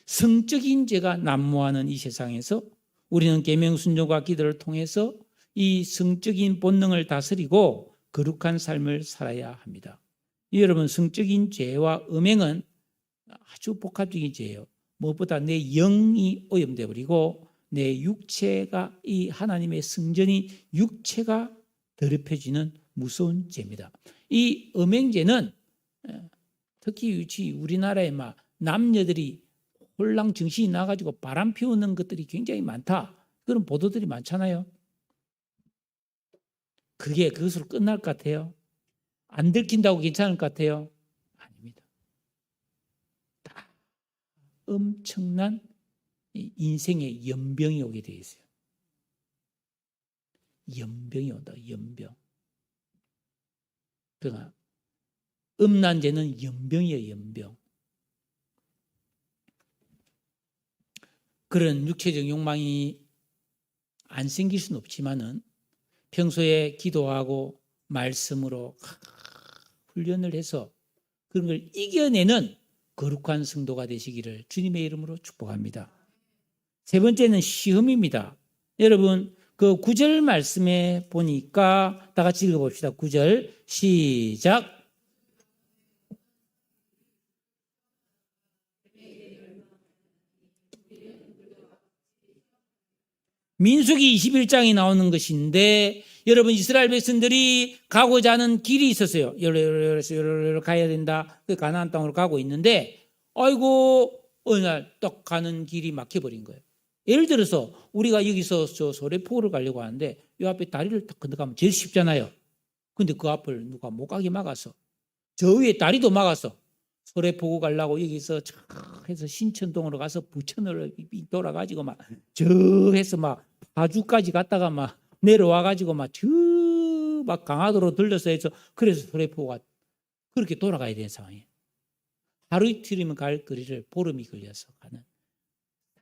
성적인 죄가 난무하는 이 세상에서 우리는 계명 순종과 기도를 통해서 이 성적인 본능을 다스리고 거룩한 삶을 살아야 합니다. 여러분 성적인 죄와 음행은 아주 복합적인 죄예요. 무엇보다 내 영이 오염되어 버리고 내 육체가 이 하나님의 성전이 육체가 더럽혀지는 무서운 죄입니다. 이 음행죄는 특히 우리나라에 막 남녀들이 홀랑 정신이 나가지고 바람 피우는 것들이 굉장히 많다. 그런 보도들이 많잖아요. 그게 그것으로 끝날 것 같아요? 안 들킨다고 괜찮을 것 같아요? 아닙니다. 다 엄청난 인생의 연병이 오게 되어 있어요. 연병이 온다. 연병. 그러니까 음란죄는 연병이에요, 연병. 그런 육체적 욕망이 안 생길 수는 없지만은 평소에 기도하고 말씀으로 훈련을 해서 그런 걸 이겨내는 거룩한 성도가 되시기를 주님의 이름으로 축복합니다. 세 번째는 시험입니다. 여러분 그 9절 말씀에 보니까 다 같이 읽어봅시다. 9절 시작. 민수기 21장이 나오는 것인데 여러분 이스라엘 백성들이 가고자 하는 길이 있었어요. 여러 가야 된다. 그 가나안 땅으로 가고 있는데 아이고 어느 날 딱 가는 길이 막혀버린 거예요. 예를 들어서 우리가 여기서 저 소래포구를 가려고 하는데 이 앞에 다리를 딱 건너가면 제일 쉽잖아요. 근데 그 앞을 누가 못 가게 막아서 저 위에 다리도 막아서 소래포구 가려고 여기서 촥 해서 신천동으로 가서 부천으로 돌아가지고 막 저 해서 막 파주까지 갔다가 막 내려와가지고 막 저 막 강화도로 들려서 해서 그래서 소래포구가 그렇게 돌아가야 되는 상황이에요. 하루 이틀이면 갈 거리를 보름이 걸려서 가는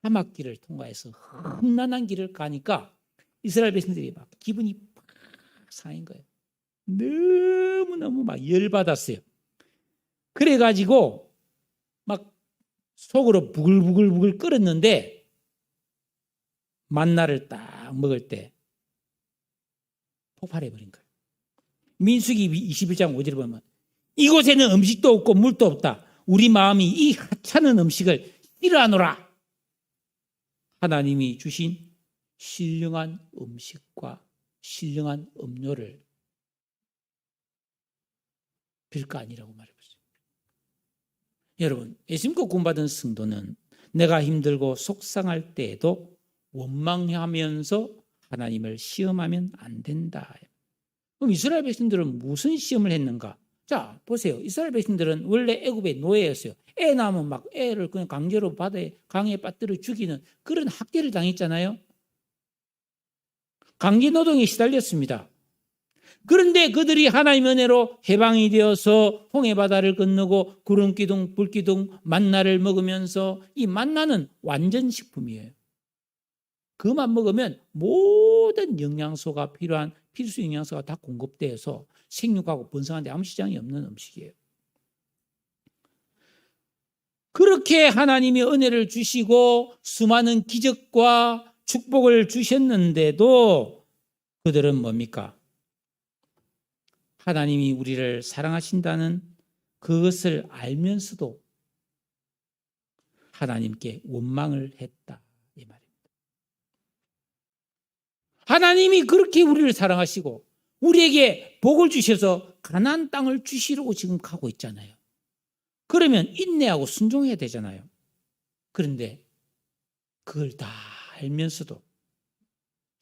사막길을 통과해서 험난한 길을 가니까 이스라엘 백성들이 막 기분이 팍 상한 거예요. 너무너무 막 열받았어요. 그래가지고 막 속으로 부글부글 끓었는데 만나를 딱 먹을 때 폭발해버린 거예요. 민수기 21장 5절에 보면 이곳에는 음식도 없고 물도 없다. 우리 마음이 이 하찮은 음식을 싫어하노라. 하나님이 주신 신령한 음식과 신령한 음료를 별거 아니라고 말해보세요. 여러분 예수님과 구원받은 성도는 내가 힘들고 속상할 때에도 원망하면서 하나님을 시험하면 안 된다. 그럼 이스라엘 백성들은 무슨 시험을 했는가? 자 보세요. 이스라엘 백성들은 원래 애굽의 노예였어요. 애 낳으면 막 애를 그냥 강제로 바다에 강에 빠뜨려 죽이는 그런 학대를 당했잖아요. 강제 노동에 시달렸습니다. 그런데 그들이 하나님의 은혜로 해방이 되어서 홍해 바다를 건너고 구름 기둥 불 기둥 만나를 먹으면서 이 만나는 완전 식품이에요. 그만 먹으면 모든 영양소가 필요한 필수 영양소가 다 공급돼서 생육하고 번성하는데 아무 지장이 없는 음식이에요. 그렇게 하나님이 은혜를 주시고 수많은 기적과 축복을 주셨는데도 그들은 뭡니까? 하나님이 우리를 사랑하신다는 그것을 알면서도 하나님께 원망을 했다 이 말입니다. 하나님이 그렇게 우리를 사랑하시고 우리에게 복을 주셔서 가나안 땅을 주시려고 지금 가고 있잖아요. 그러면 인내하고 순종해야 되잖아요. 그런데 그걸 다 알면서도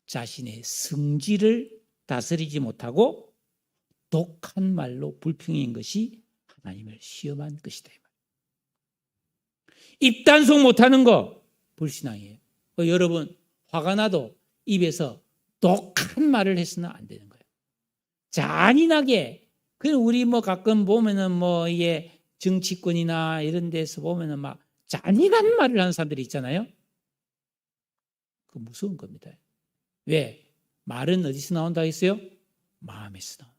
자신의 성질을 다스리지 못하고 독한 말로 불평한 것이 하나님을 시험한 것이다. 입단속 못하는 거 불신앙이에요. 여러분 화가 나도 입에서 독한 말을 해서는 안 되는 거예요. 잔인하게 우리 뭐 가끔 보면은 뭐 이게 정치권이나 이런 데서 보면은 막 잔인한 말을 하는 사람들이 있잖아요. 그 무서운 겁니다. 왜? 말은 어디서 나온다 했어요? 마음에서 나온다.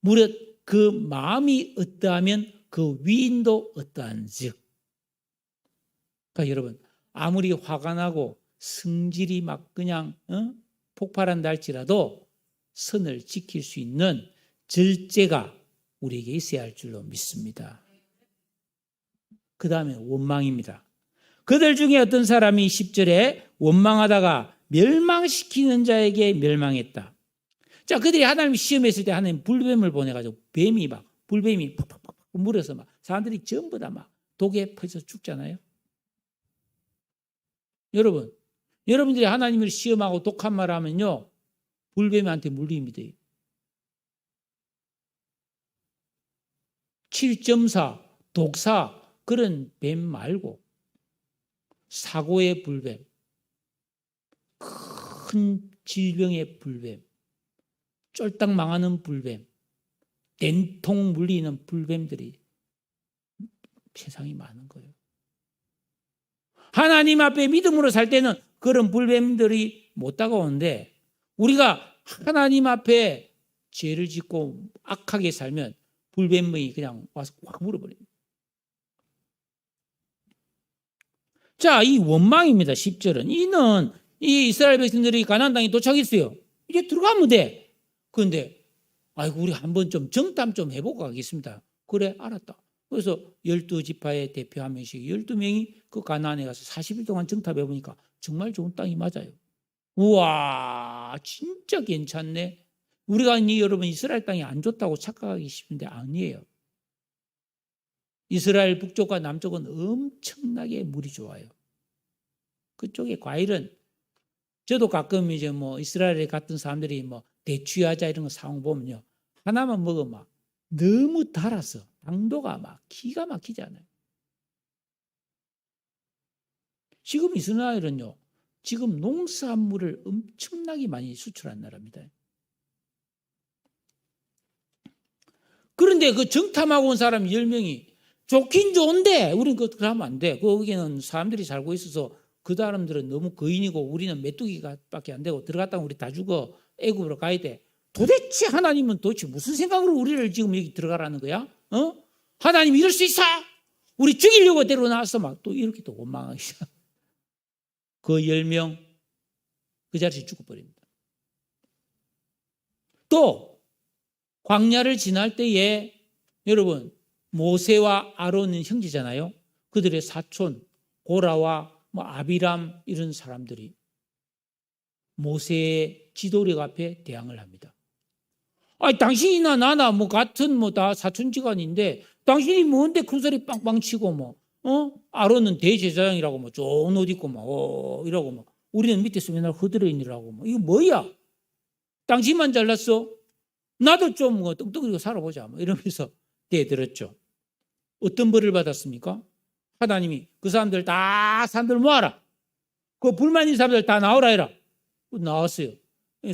무릇 그 마음이 어떠하면 그 위인도 어떠한즉. 그러니까 여러분 아무리 화가 나고 성질이 막 그냥 폭발한다 할지라도 선을 지킬 수 있는 절제가 우리에게 있어야 할 줄로 믿습니다. 그 다음에 원망입니다. 그들 중에 어떤 사람이 10절에 원망하다가 멸망시키는 자에게 멸망했다. 자, 그들이 하나님 시험했을 때 하나님 불뱀을 보내가지고 불뱀이 팍팍팍 물어서 막 사람들이 전부 다 막 독에 퍼져 죽잖아요. 여러분들이 하나님을 시험하고 독한 말 하면요, 불뱀한테 물립니다. 7.4 독사 그런 뱀 말고 사고의 불뱀, 큰 질병의 불뱀, 쫄딱 망하는 불뱀, 된통 물리는 불뱀들이 세상에 많은 거예요. 하나님 앞에 믿음으로 살 때는 그런 불뱀들이 못 다가오는데 우리가 하나님 앞에 죄를 짓고 악하게 살면 불뱀이 그냥 와서 확 물어버립니다. 자, 이 원망입니다. 10절은. 이는 이 이스라엘 백성들이 가나안 땅에 도착했어요. 이제 들어가면 돼. 그런데 아이고 우리 한번 좀 정탐 좀 해보고 가겠습니다. 그래 알았다. 그래서 12지파의 대표 한 명씩 12명이 그 가나안에 가서 40일 동안 정탐해 보니까 정말 좋은 땅이 맞아요. 우와 진짜 괜찮네. 우리가 여러분 이스라엘 땅이 안 좋다고 착각하기 쉽은데 아니에요. 이스라엘 북쪽과 남쪽은 엄청나게 물이 좋아요. 그쪽에 과일은 저도 가끔 이제 뭐 이스라엘에 갔던 사람들이 뭐 대추야자 이런 거 사온 보면요. 하나만 먹으면 막 너무 달아서 당도가 막 기가 막히지 않아요. 지금 이스라엘은요. 지금 농산물을 엄청나게 많이 수출한 나라입니다. 그런데 그 정탐하고 온 사람 10명이 좋긴 좋은데 우리는 그거 하면 안 돼. 거기는 사람들이 살고 있어서 그 사람들은 너무 거인이고 우리는 메뚜기밖에 안 되고 들어갔다가 우리 다 죽어. 애굽으로 가야 돼. 도대체 하나님은 도대체 무슨 생각으로 우리를 지금 여기 들어가라는 거야? 하나님 이럴 수 있어? 우리 죽이려고 데려나와서 막 또 이렇게 또 원망하기 시작. 그 10명 그 자리에서 죽어버립니다. 또 광야를 지날 때에 여러분 모세와 아론은 형제잖아요. 그들의 사촌 고라와 뭐 아비람 이런 사람들이 모세의 지도력 앞에 대항을 합니다. 아니 당신이나 나나 뭐 같은 뭐 다 사촌지간인데 당신이 뭔데 큰 소리 빵빵 치고 뭐 아론은 대제사장이라고 뭐 좋은 옷 입고 뭐 이러고 뭐 우리는 밑에서 맨날 허드레인이라고 뭐 이거 뭐야? 당신만 잘났어? 나도 좀 뭐 뚱뚱이고 살아보자 뭐 이러면서 대들었죠. 어떤 벌을 받았습니까? 하나님이 그 사람들 다 사람들 모아라. 그 불만 있는 사람들 다 나오라 해라. 나왔어요.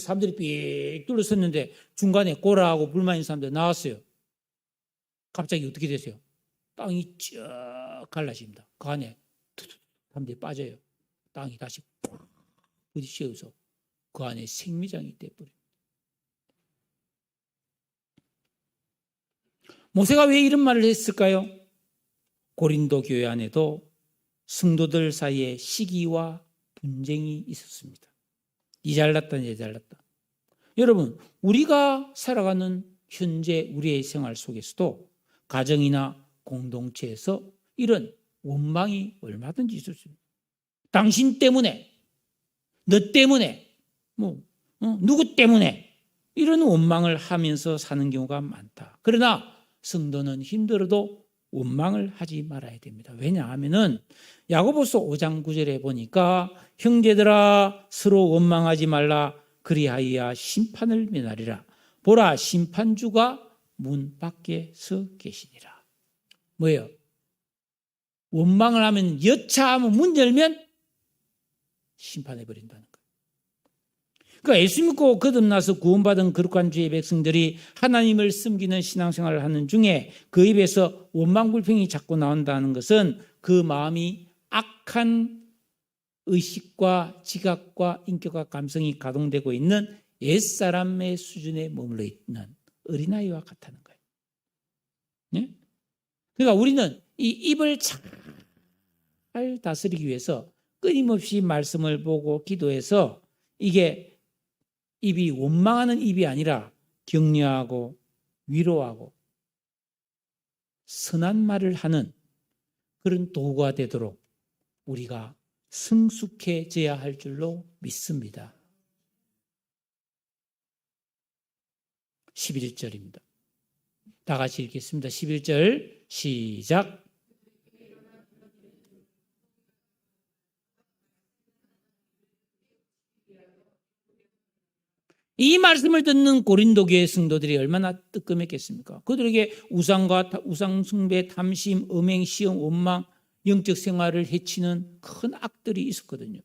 사람들이 삐 둘러섰는데 중간에 고라하고 불만 있는 사람들 나왔어요. 갑자기 어떻게 되세요? 땅이 쭉 갈라집니다. 그 안에 사람들이 빠져요. 땅이 다시 부딪혀서 그 안에 생미장이 돼버려요. 모세가 왜 이런 말을 했을까요? 고린도 교회 안에도 성도들 사이에 시기와 분쟁이 있었습니다. 이 잘났다, 이 잘났다. 여러분, 우리가 살아가는 현재 우리의 생활 속에서도 가정이나 공동체에서 이런 원망이 얼마든지 있을 수 있습니다. 당신 때문에, 너 때문에, 누구 때문에 이런 원망을 하면서 사는 경우가 많다. 그러나 성도는 힘들어도 원망을 하지 말아야 됩니다. 왜냐하면은 야고보서 5장 9절에 보니까 형제들아 서로 원망하지 말라 그리하여야 심판을 면하리라. 보라 심판주가 문 밖에 서 계시니라. 뭐예요? 원망을 하면 여차하면 문 열면 심판해 버린다는 거예요. 그러니까 예수 믿고 거듭나서 구원받은 거룩한 주의 백성들이 하나님을 섬기는 신앙생활을 하는 중에 그 입에서 원망불평이 자꾸 나온다는 것은 그 마음이 악한 의식과 지각과 인격과 감성이 가동되고 있는 옛사람의 수준에 머물러 있는 어린아이와 같다는 거예요. 네? 그러니까 우리는 이 입을 잘 다스리기 위해서 끊임없이 말씀을 보고 기도해서 이게 입이 원망하는 입이 아니라 격려하고 위로하고 선한 말을 하는 그런 도구가 되도록 우리가 성숙해져야 할 줄로 믿습니다. 11절입니다. 다 같이 읽겠습니다. 11절 시작. 이 말씀을 듣는 고린도 교회 성도들이 얼마나 뜨끔했겠습니까? 그들에게 우상과 우상 숭배, 탐심, 음행, 시험, 원망, 영적 생활을 해치는 큰 악들이 있었거든요.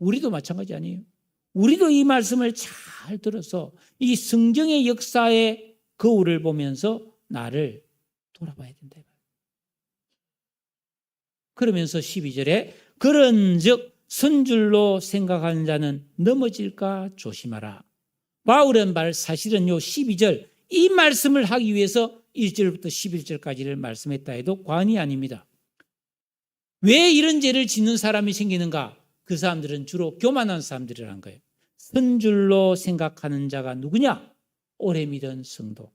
우리도 마찬가지 아니에요? 우리도 이 말씀을 잘 들어서 이 성경의 역사에 거울을 보면서 나를 돌아봐야 된다. 그러면서 12절에 그런즉 선줄로 생각하는 자는 넘어질까 조심하라. 바울은 사실은 요 12절 이 말씀을 하기 위해서 1절부터 11절까지를 말씀했다 해도 과언이 아닙니다. 왜 이런 죄를 짓는 사람이 생기는가? 그 사람들은 주로 교만한 사람들이라는 거예요. 선줄로 생각하는 자가 누구냐? 오래 믿은 성도,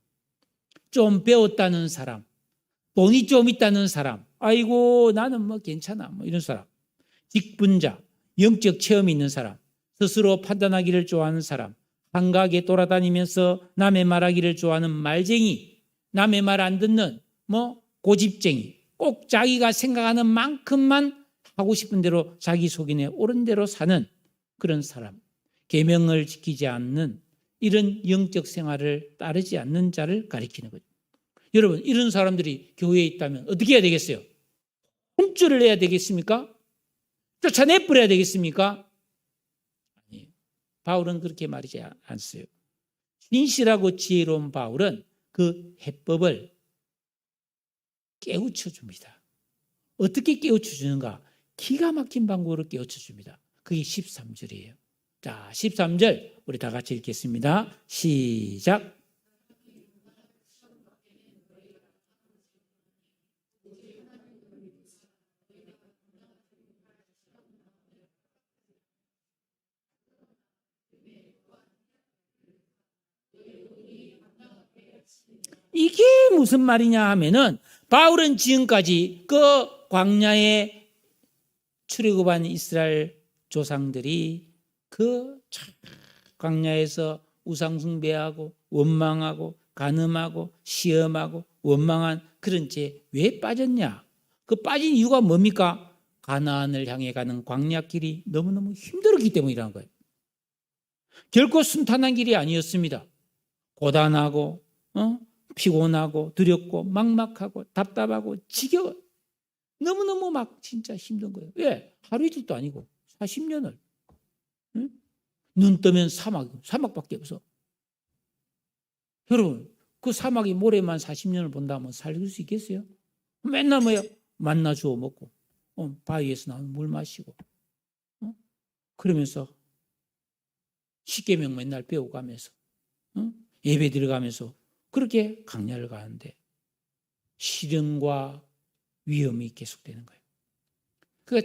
좀 배웠다는 사람, 돈이 좀 있다는 사람, 아이고 나는 뭐 괜찮아 뭐 이런 사람, 직분자, 영적 체험이 있는 사람, 스스로 판단하기를 좋아하는 사람, 한가하게 돌아다니면서 남의 말하기를 좋아하는 말쟁이, 남의 말 안 듣는 고집쟁이, 꼭 자기가 생각하는 만큼만 하고 싶은 대로 자기 속인에 옳은 대로 사는 그런 사람, 계명을 지키지 않는 이런 영적 생활을 따르지 않는 자를 가리키는 거죠. 여러분, 이런 사람들이 교회에 있다면 어떻게 해야 되겠어요? 혼쭐을 내야 되겠습니까? 쫓아내버려야 되겠습니까? 아니에요. 바울은 그렇게 말하지 않았어요. 신실하고 지혜로운 바울은 그 해법을 깨우쳐 줍니다. 어떻게 깨우쳐 주는가? 기가 막힌 방법으로 깨우쳐 줍니다. 그게 13절이에요. 자, 13절 우리 다 같이 읽겠습니다. 시작. 이게 무슨 말이냐 하면은 바울은 지금까지 그 광야에 출애굽한 이스라엘 조상들이 그 광야에서 우상 숭배하고 원망하고 간음하고 시험하고 원망한 그런 죄 왜 빠졌냐? 그 빠진 이유가 뭡니까? 가나안을 향해 가는 광야길이 너무너무 힘들었기 때문이라는 거예요. 결코 순탄한 길이 아니었습니다. 고단하고 피곤하고 두렵고 막막하고 답답하고 지겨워. 너무너무 막 진짜 힘든 거예요. 왜? 하루 이틀도 아니고 40년을. 응? 눈 뜨면 사막밖에 없어. 여러분, 그 사막이 모래만 40년을 본다면 살릴 수 있겠어요? 맨날 만나 주워 먹고 바위에서 나오는 물 마시고 그러면서 십계명 맨날 배워가면서 예배 들어가면서 그렇게 광야를 가는데 시련과 위험이 계속되는 거예요. 그거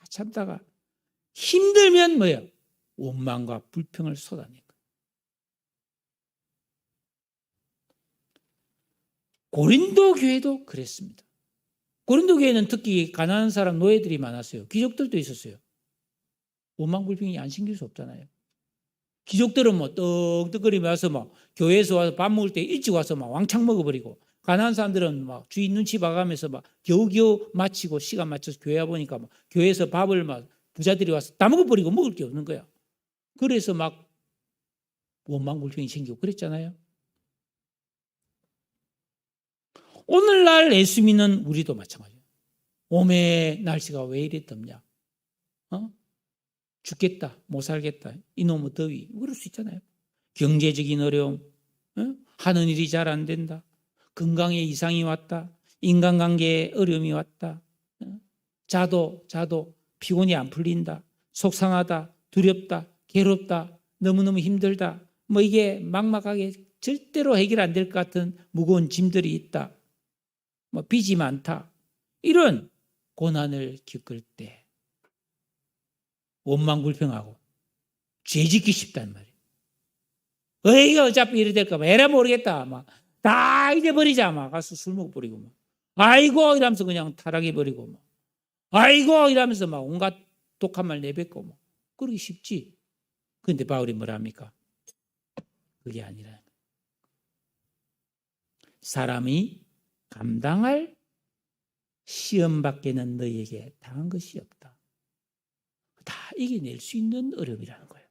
참다가 힘들면 뭐예요? 원망과 불평을 쏟아내는 거예요. 고린도 교회도 그랬습니다. 고린도 교회는 특히 가난한 사람 노예들이 많았어요. 귀족들도 있었어요. 원망 불평이 안 생길 수 없잖아요. 귀족들은 떡떡거리며 와서 교회에서 와서 밥 먹을 때 일찍 와서 왕창 먹어버리고, 가난한 사람들은 주인 눈치 봐가면서 겨우겨우 마치고 시간 맞춰서 교회 와보니까 교회에서 밥을 부자들이 와서 다 먹어버리고 먹을 게 없는 거야. 그래서 원망 불평이 생기고 그랬잖아요. 오늘날 예수 믿는 우리도 마찬가지예요. 오메 날씨가 왜 이래 덥냐? 죽겠다, 못 살겠다, 이놈의 더위, 그럴 수 있잖아요. 경제적인 어려움, 하는 일이 잘 안 된다, 건강에 이상이 왔다, 인간관계에 어려움이 왔다, 자도 피곤이 안 풀린다, 속상하다, 두렵다, 괴롭다, 너무너무 힘들다, 이게 막막하게 절대로 해결 안 될 것 같은 무거운 짐들이 있다, 빚이 많다, 이런 고난을 겪을 때 원망 불평하고 죄짓기 쉽단 말이에요. 이거 어차피 이래 될까 봐 에라 모르겠다, 다 잊어버리자, 가서 술 먹어버리고 아이고 이러면서 그냥 타락해버리고 아이고 이러면서 온갖 독한 말 내뱉고 그러기 쉽지. 그런데 바울이 뭐라 합니까? 그게 아니라 사람이 감당할 시험밖에는 너희에게 당한 것이 없다. 다 이겨낼 수 있는 어려움이라는 거예요.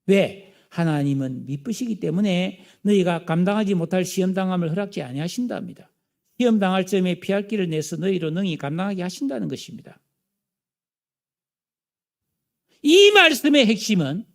왜? 하나님은 미쁘시기 때문에 너희가 감당하지 못할 시험당함을 허락지 아니하신답니다. 시험당할 점에 피할 길을 내서 너희로 능히 감당하게 하신다는 것입니다. 이 말씀의 핵심은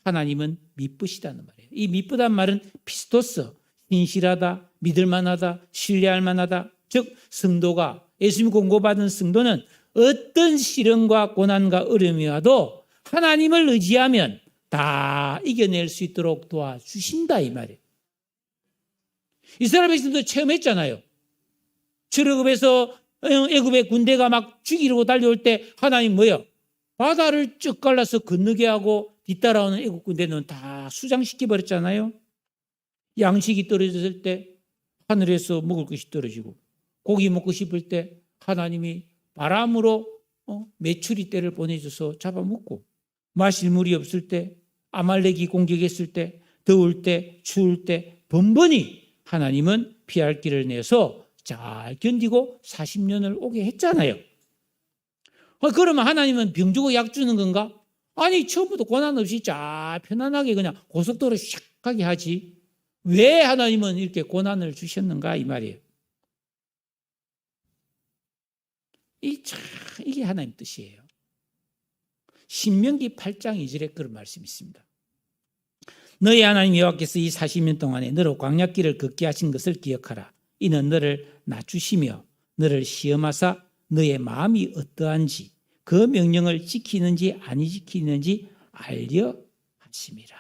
하나님은 미쁘시다는 말이에요. 이 미쁘다는 말은 피스토스, 신실하다, 믿을만하다, 신뢰할 만하다. 즉 성도가, 예수님 공고받은 성도는 어떤 시련과 고난과 어려움이 와도 하나님을 의지하면 다 이겨낼 수 있도록 도와주신다 이 말이에요. 이스라엘 백성도 체험했잖아요. 출애굽에서 애굽의 군대가 막 죽이려고 달려올 때 하나님 뭐예요? 바다를 쭉 갈라서 건너게 하고 뒤따라오는 애국 군대는 다 수장시켜 버렸잖아요. 양식이 떨어졌을 때 하늘에서 먹을 것이 떨어지고, 고기 먹고 싶을 때 하나님이 바람으로 메추리 떼를 보내줘서 잡아먹고, 마실 물이 없을 때, 아말렉이 공격했을 때, 더울 때, 추울 때 번번이 하나님은 피할 길을 내서 잘 견디고 40년을 오게 했잖아요. 그러면 하나님은 병 주고 약 주는 건가? 아니, 처음부터 고난 없이 잘 편안하게 그냥 고속도로 샥 가게 하지. 왜 하나님은 이렇게 고난을 주셨는가 이 말이에요. 이게 하나님 뜻이에요. 신명기 8장 2절에 그런 말씀이 있습니다. 너희 하나님 여호와께서 이 40년 동안에 너로 광야길을 걷게 하신 것을 기억하라. 이는 너를 낮추시며 너를 시험하사 너의 마음이 어떠한지 그 명령을 지키는지 아니 지키는지 알려 하심이라.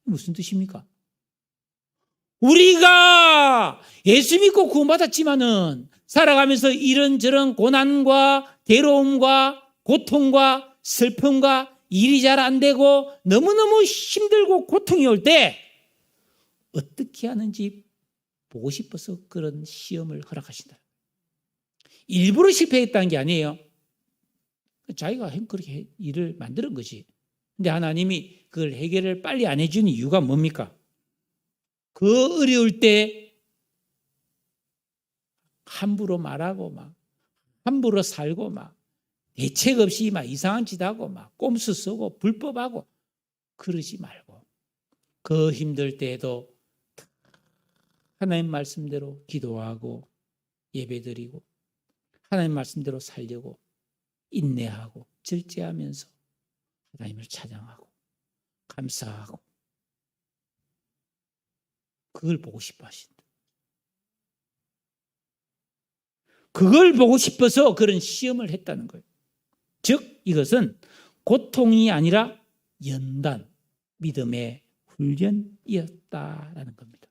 무슨 뜻입니까? 우리가 예수 믿고 구원받았지만은 살아가면서 이런저런 고난과 괴로움과 고통과 슬픔과 일이 잘 안 되고 너무너무 힘들고 고통이 올 때 어떻게 하는지 보고 싶어서 그런 시험을 허락하신다. 일부러 실패했다는 게 아니에요. 자기가 그렇게 일을 만드는 거지. 근데 하나님이 그걸 해결을 빨리 안 해주는 이유가 뭡니까? 그 어려울 때 함부로 말하고 막 함부로 살고 막 대책 없이 막 이상한 짓 하고 막 꼼수 쓰고 불법하고 그러지 말고 그 힘들 때에도 하나님 말씀대로 기도하고 예배드리고 하나님 말씀대로 살려고 인내하고 절제하면서 하나님을 찬양하고 감사하고 그걸 보고 싶어 하신다. 그걸 보고 싶어서 그런 시험을 했다는 거예요. 즉 이것은 고통이 아니라 연단, 믿음의 훈련이었다라는 겁니다.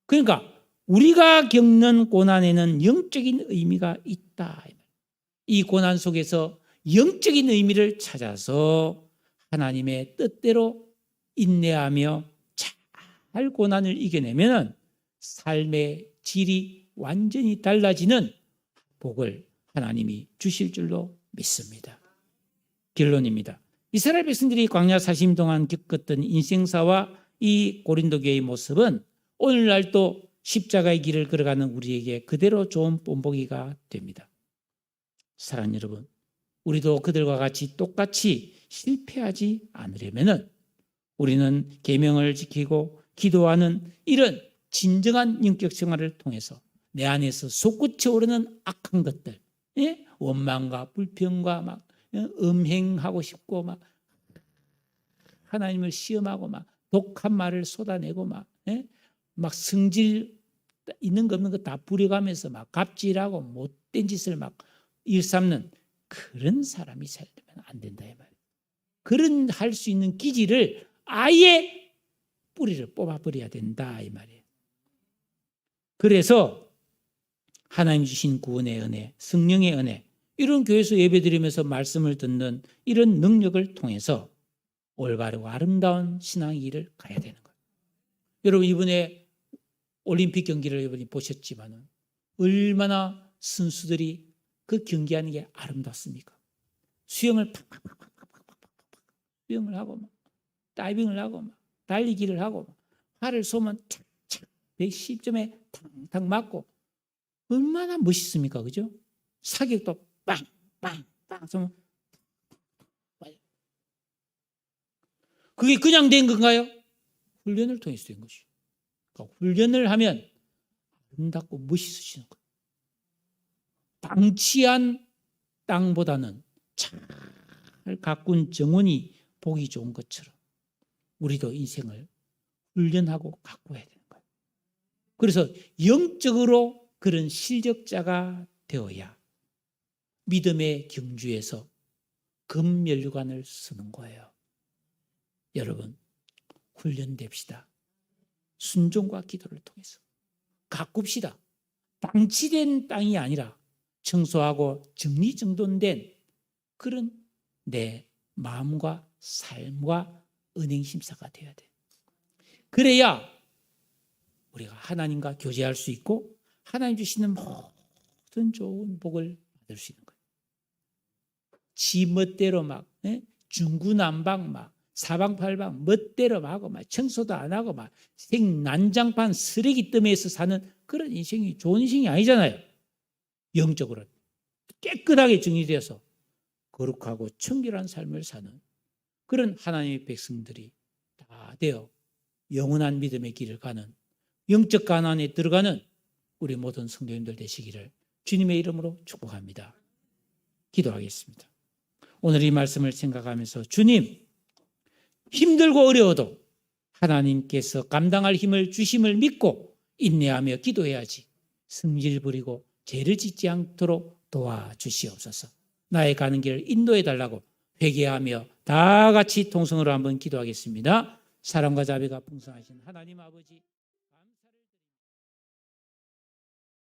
그러니까 우리가 겪는 고난에는 영적인 의미가 있다. 이 고난 속에서 영적인 의미를 찾아서 하나님의 뜻대로 인내하며 잘 고난을 이겨내면 삶의 질이 완전히 달라지는 복을 하나님이 주실 줄로 믿습니다. 결론입니다. 이스라엘 백성들이 광야 40년 동안 겪었던 인생사와 이 고린도 교회의 모습은 오늘날도 십자가의 길을 걸어가는 우리에게 그대로 좋은 본보기가 됩니다. 사랑하는 여러분, 우리도 그들과 같이 똑같이 실패하지 않으려면 우리는 계명을 지키고 기도하는 이런 진정한 영적 생활을 통해서 내 안에서 솟구쳐 오르는 악한 것들, 원망과 불평과 막 음행하고 싶고 막 하나님을 시험하고 막 독한 말을 쏟아내고 막 성질 있는 거 없는 거 다 부려가면서 막 갑질하고 못된 짓을 막 일삼는 그런 사람이 살면 안 된다 이 말이에요. 그런 할 수 있는 기질을 아예 뿌리를 뽑아버려야 된다 이 말이에요. 그래서 하나님 주신 구원의 은혜, 성령의 은혜, 이런 교회에서 예배드리면서 말씀을 듣는 이런 능력을 통해서 올바르고 아름다운 신앙의 길을 가야 되는 거예요. 여러분 이번에 올림픽 경기를 여러분이 보셨지만 얼마나 선수들이 그 경기하는 게 아름답습니까? 수영을 수영을 하고 막 다이빙을 하고 막 달리기를 하고 막 팔을 쏘면 착착 110점에 탕탕 맞고 얼마나 멋있습니까? 그죠? 사격도 빵빵빵 쏘면 그게 그냥 된 건가요? 훈련을 통해서 된 것이죠. 그러니까 훈련을 하면 아름답고 멋있어지는 거예요. 방치한 땅보다는 잘 가꾼 정원이 보기 좋은 것처럼 우리도 인생을 훈련하고 가꾸어야 되는 거예요. 그래서 영적으로 그런 실력자가 되어야 믿음의 경주에서 금면류관을 쓰는 거예요. 여러분, 훈련됩시다. 순종과 기도를 통해서 가꿉시다. 방치된 땅이 아니라 청소하고 정리정돈된 그런 내 마음과 삶과 은행심사가 되어야 돼요. 그래야 우리가 하나님과 교제할 수 있고 하나님 주시는 모든 좋은 복을 받을 수 있는 거예요. 지 멋대로 막 중구난방 막 사방팔방 멋대로 하고 막 청소도 안 하고 막 생난장판 쓰레기 더미에서 사는 그런 인생이 좋은 인생이 아니잖아요. 영적으로 깨끗하게 정리되어서 거룩하고 청결한 삶을 사는 그런 하나님의 백성들이 다 되어 영원한 믿음의 길을 가는 영적 가난에 들어가는 우리 모든 성도님들 되시기를 주님의 이름으로 축복합니다. 기도하겠습니다. 오늘 이 말씀을 생각하면서 주님, 힘들고 어려워도 하나님께서 감당할 힘을 주심을 믿고 인내하며 기도해야지 성질 부리고 죄를 짓지 않도록 도와주시옵소서. 나의 가는 길을 인도해 달라고 회개하며 다 같이 통성으로 한번 기도하겠습니다. 사랑과 자비가 풍성하신 하나님 아버지,